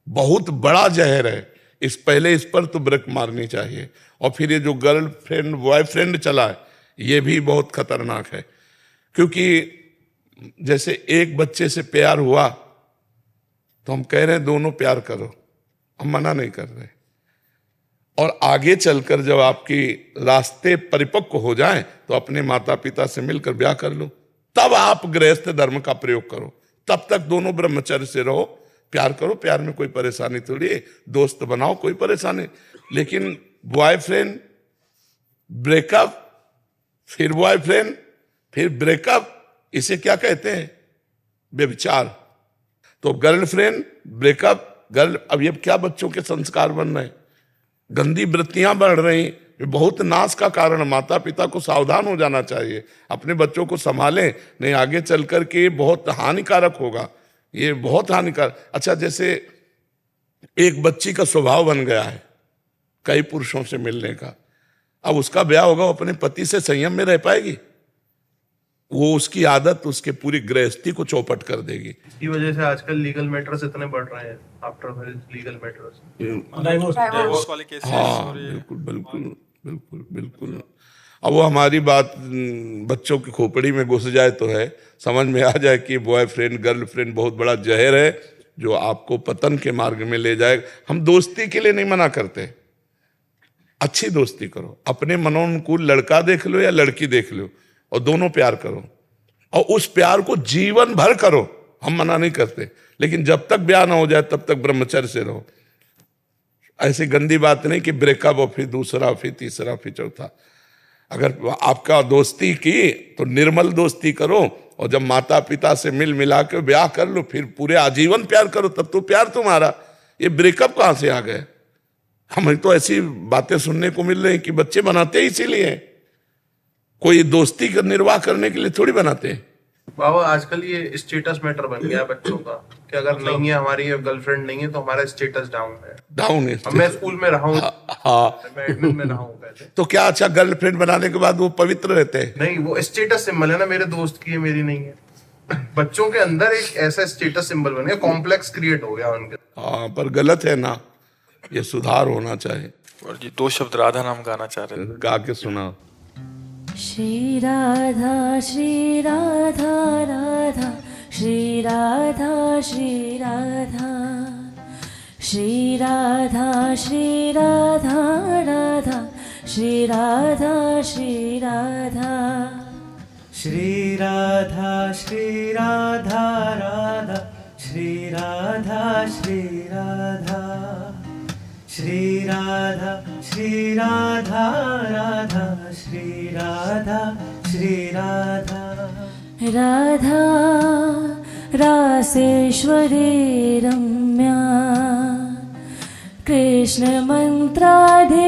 Speaker 3: बहुत बड़ा जहर है। इस पर तो ब्रेक मारनी चाहिए। और फिर ये जो गर्लफ्रेंड बॉयफ्रेंड चला है, ये भी बहुत खतरनाक है। क्योंकि जैसे एक बच्चे से प्यार हुआ तो हम कह रहे हैं दोनों प्यार करो, हम मना नहीं कर रहे। और आगे चलकर जब आपकी रास्ते परिपक्व हो जाएं तो अपने माता पिता से मिलकर ब्याह कर लो, तब आप गृहस्थ धर्म का प्रयोग करो। तब तक दोनों ब्रह्मचर्य से रहो, प्यार करो, प्यार में कोई परेशानी थोड़ी है, दोस्त बनाओ, कोई परेशानी। लेकिन बॉयफ्रेंड ब्रेकअप, फिर बॉयफ्रेंड, फिर ब्रेकअप, इसे क्या कहते हैं? व्यभिचार। तो गर्लफ्रेंड ब्रेकअप, अब ये क्या बच्चों के संस्कार बन रहे हैं, गंदी वृत्तियां बढ़ रही, ये बहुत नाश का कारण। माता पिता को सावधान हो जाना चाहिए, अपने बच्चों को संभालें, नहीं आगे चल कर के बहुत हानिकारक होगा, ये बहुत हानिकारक। अच्छा, जैसे एक बच्ची का स्वभाव बन गया है कई पुरुषों से मिलने का, अब उसका ब्याह होगा, वो अपने पति से संयम में रह पाएगी? वो उसकी आदत उसके पूरी गृहस्थी को चौपट कर देगी।
Speaker 10: इसकी वजह से आजकल लीगल मैटर्स इतने बढ़ रहे हैं, after marriage legal matters,
Speaker 1: divorce वाले केसेस।
Speaker 3: हाँ, बिल्कुल बिल्कुल बिल्कुल बिल्कुल। अब वो हमारी बात बच्चों की खोपड़ी में घुस जाए तो है, समझ में आ जाए कि बॉयफ्रेंड गर्लफ्रेंड बहुत बड़ा जहर है जो आपको पतन के मार्ग में ले जाएगा। हम दोस्ती के लिए नहीं मना करते, अच्छी दोस्ती करो, अपने मनोनुकूल लड़का देख लो या लड़की देख लो और दोनों प्यार करो, और उस प्यार को जीवन भर करो, हम मना नहीं करते। लेकिन जब तक ब्याह ना हो जाए तब तक ब्रह्मचर्य से रहो। ऐसी गंदी बात नहीं कि ब्रेकअप और फिर दूसरा, फिर तीसरा, फिर चौथा। अगर आपका दोस्ती की तो निर्मल दोस्ती करो, और जब माता पिता से मिल मिला के ब्याह कर लो, फिर पूरे आजीवन प्यार करो, तब तो प्यार तुम्हारा। ये ब्रेकअप कहाँ से आ गए? हमें तो ऐसी बातें सुनने को मिल रही कि बच्चे बनाते ही इसीलिए, कोई दोस्ती का निर्वाह करने के लिए थोड़ी बनाते हैं।
Speaker 10: बाबा आजकल ये स्टेटस मैटर बन गया है बच्चों का, कि अगर नहीं है हमारी गर्लफ्रेंड नहीं है तो हमारा स्टेटस डाउन है।
Speaker 3: डाउन है।
Speaker 10: मैं स्कूल में रहा हूँ,
Speaker 3: हाँ,
Speaker 10: मैं एडमिन में रहा हूँ पहले।
Speaker 3: तो क्या अच्छा गर्लफ्रेंड बनाने के बाद वो पवित्र रहते हैं?
Speaker 10: नहीं, वो स्टेटस सिंबल है ना, मेरे दोस्त की है मेरी नहीं है। बच्चों के अंदर एक ऐसा स्टेटस सिंबल बन गया, कॉम्प्लेक्स क्रिएट हो गया उनके।
Speaker 3: हाँ, पर गलत है ना, ये सुधार होना चाहिए।
Speaker 1: और जी 2 शब्द राधा नाम गाना चाह रहे थे,
Speaker 3: गा के सुना।
Speaker 11: श्री राधा श्री राधा राधा श्री राधा श्री राधा श्री राधा श्री राधा राधा श्री राधा श्री राधा
Speaker 12: श्री राधा श्री राधा राधा श्री राधा श्री राधा श्री राधा श्री राधा राधा श्री राधा श्री राधा
Speaker 11: राधा रासेश्वरी रम्या कृष्ण मंत्राधिदेवता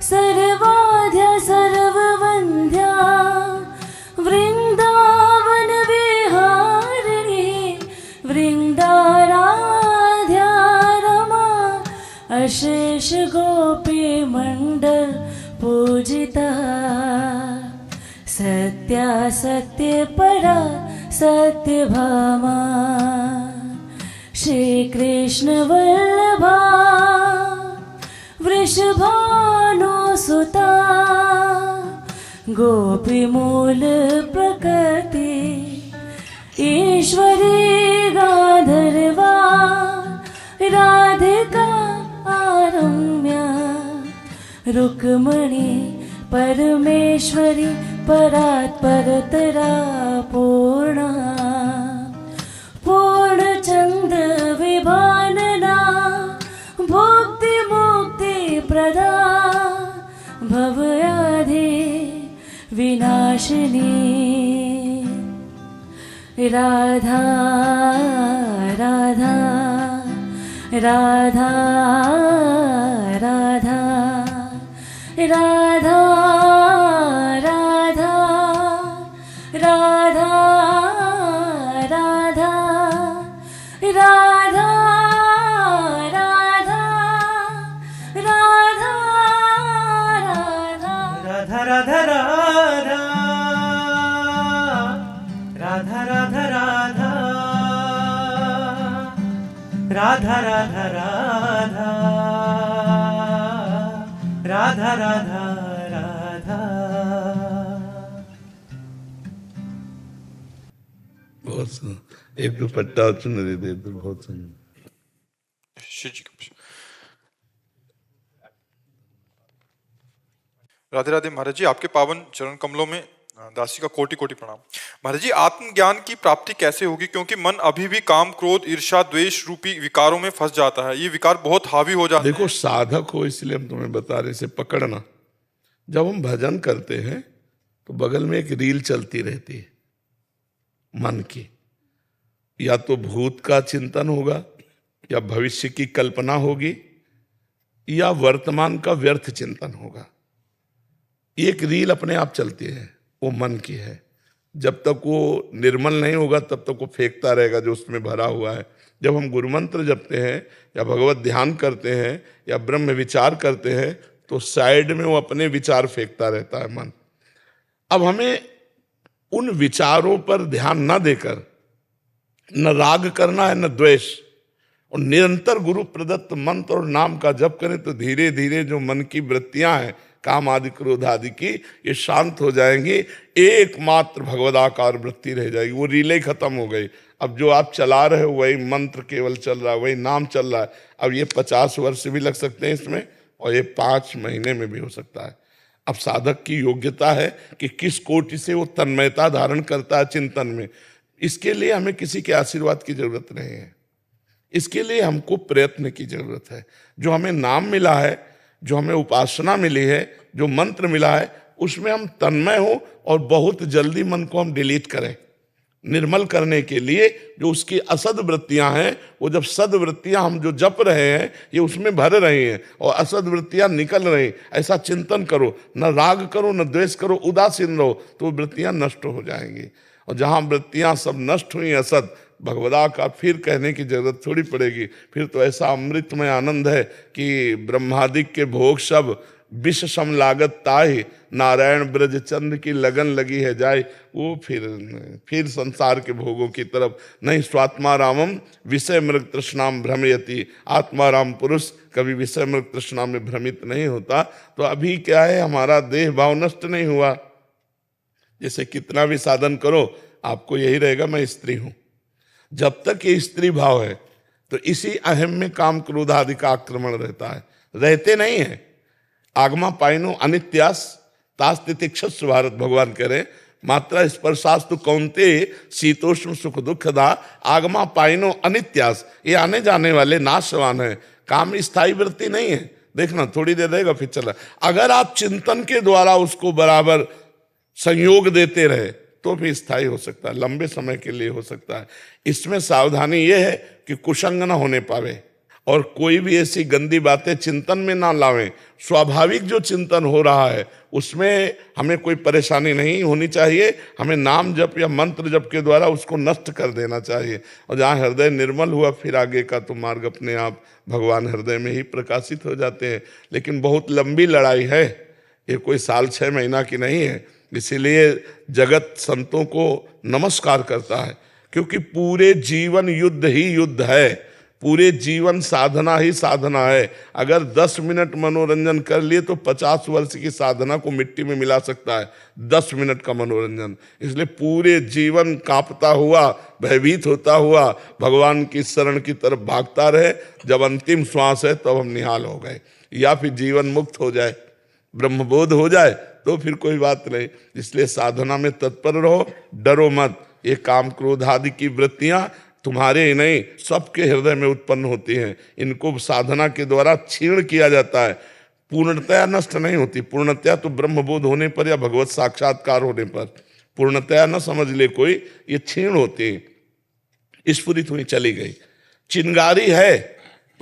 Speaker 11: सर्वाद्या सर्ववन्द्या वृंदावन विहारिणी वृंदाराध्या रमा अशेष गोपी मंडल पूजिता सत्या सत्य परा सत्य भामा श्री कृष्ण वल्लभा वृषभानुसुता गोपी मूल प्रकृति ईश्वरी गांधर्वा राधिका आरम्या रुक्मणी परमेश्वरी परात्परतरा पूर्णा पूर्णचंद्र विभानना भुक्ति मुक्ति प्रदा भवयाधि विनाशिनी राधा राधा राधा राधा राधा राधा राधा राधा राधा राधा राधा
Speaker 12: राधा राधा राधा राधा राधा राधा राधा राधा राधा राधा राधा राधा।
Speaker 3: बहुत सुंदर, एक दुपट्टा चुनरी दे दो, बहुत सुंदर।
Speaker 1: श्री जी का राधे राधे महाराज जी, आपके पावन चरण कमलों में दासी का कोटि कोटि प्रणाम। महाराज जी, आत्मज्ञान की प्राप्ति कैसे होगी, क्योंकि मन अभी भी काम क्रोध ईर्ष्या द्वेष रूपी विकारों में फंस जाता है, ये विकार बहुत हावी हो जाते हैं।
Speaker 3: देखो साधक हो इसलिए हम तुम्हें बता रहे, से पकड़ना। जब हम भजन करते हैं तो बगल में एक रील चलती रहती है मन की, या तो भूत का चिंतन होगा, या भविष्य की कल्पना होगी, या वर्तमान का व्यर्थ चिंतन होगा। एक रील अपने आप चलती है, वो मन की है। जब तक वो निर्मल नहीं होगा तब तक वो फेंकता रहेगा जो उसमें भरा हुआ है। जब हम गुरु मंत्र जपते हैं या भगवत ध्यान करते हैं या ब्रह्म विचार करते हैं तो साइड में वो अपने विचार फेंकता रहता है मन। अब हमें उन विचारों पर ध्यान न देकर न राग करना है न द्वेष, और निरंतर गुरु प्रदत्त मंत्र और नाम का जप करें तो धीरे धीरे जो मन की वृत्तियां हैं काम आदि क्रोध आदि की, ये शांत हो जाएंगी। एकमात्र भगवदाकार वृत्ति रह जाएगी, वो रीले खत्म हो गई। अब जो आप चला रहे हो वही मंत्र केवल चल रहा है, वही नाम चल रहा है। अब ये 50 वर्ष भी लग सकते हैं इसमें, और ये 5 महीने में भी हो सकता है। अब साधक की योग्यता है कि किस कोटि से वो तन्मयता धारण करता है चिंतन में। इसके लिए हमें किसी के आशीर्वाद की जरूरत नहीं है, इसके लिए हमको प्रयत्न की जरूरत है। जो हमें नाम मिला है, जो हमें उपासना मिली है, जो मंत्र मिला है, उसमें हम तन्मय हो और बहुत जल्दी मन को हम डिलीट करें। निर्मल करने के लिए जो उसकी असद वृत्तियां हैं, वो जब सद वृत्तियां हम जो जप रहे हैं ये उसमें भर रही हैं और असद वृत्तियां निकल रही, ऐसा चिंतन करो। न राग करो न द्वेष करो, उदासीन रहो, तो वृत्तियां नष्ट हो जाएंगी। और जहां वृत्तियां सब नष्ट हुई असद, भगवदा का फिर कहने की जरूरत थोड़ी पड़ेगी। फिर तो ऐसा अमृतमय आनंद है कि ब्रह्मादिक के भोग सब विष सम लागत ताहि, नारायण ब्रज चंद्र की लगन लगी है जाए। वो फिर संसार के भोगों की तरफ नहीं। स्वात्मा रामम विषय मृग तृष्णाम भ्रमयति, आत्मा राम पुरुष कभी विषय मृग तृष्णा में भ्रमित नहीं होता। तो अभी क्या है, हमारा देह भाव नष्ट नहीं हुआ। जैसे कितना भी साधन करो आपको यही रहेगा मैं स्त्री हूं। जब तक ये स्त्री भाव है तो इसी अहम में काम क्रोध आदि का आक्रमण रहता है, रहते नहीं है। आगमा पाइनो अनित्यास तास तितिक्षस्व भारत, भगवान कह रहे मात्रा स्पर्शास्तु कौन्ते शीतोष्ण सुख दुखदा, आगमा पाइनो अनित्यास, ये आने जाने वाले नाशवान है। काम स्थायी वृत्ति नहीं है। देखना थोड़ी देर रहेगा फिर चला। अगर आप चिंतन के द्वारा उसको बराबर संयोग देते रहे तो भी स्थायी हो सकता है, लंबे समय के लिए हो सकता है। इसमें सावधानी यह है कि कुसंग न होने पावे और कोई भी ऐसी गंदी बातें चिंतन में ना लावें। स्वाभाविक जो चिंतन हो रहा है उसमें हमें कोई परेशानी नहीं होनी चाहिए। हमें नाम जप या मंत्र जप के द्वारा उसको नष्ट कर देना चाहिए। और जहाँ हृदय निर्मल हुआ फिर आगे का तो मार्ग अपने आप भगवान हृदय में ही प्रकाशित हो जाते हैं। लेकिन बहुत लंबी लड़ाई है, ये कोई साल 6 महीना की नहीं है। इसीलिए जगत संतों को नमस्कार करता है, क्योंकि पूरे जीवन युद्ध ही युद्ध है, पूरे जीवन साधना ही साधना है। अगर 10 मिनट मनोरंजन कर लिए तो 50 वर्ष की साधना को मिट्टी में मिला सकता है 10 मिनट का मनोरंजन। इसलिए पूरे जीवन कांपता हुआ, भयभीत होता हुआ भगवान की शरण की तरफ भागता रहे। जब अंतिम श्वास है तब हम निहाल हो गए, या फिर जीवन मुक्त हो जाए, ब्रह्मबोध हो जाए तो फिर कोई बात नहीं। इसलिए साधना में तत्पर रहो, डरो मत। ये काम क्रोध आदि की वृत्तियां तुम्हारे ही नहीं सबके हृदय में उत्पन्न होती हैं। इनको साधना के द्वारा क्षीण किया जाता है, पूर्णतया नष्ट नहीं होती। पूर्णतया तो ब्रह्मबोध होने पर या भगवत साक्षात्कार होने पर, पूर्णतया न समझ ले कोई, ये क्षीण होती है, स्फुरित हुई चली गई। चिंगारी है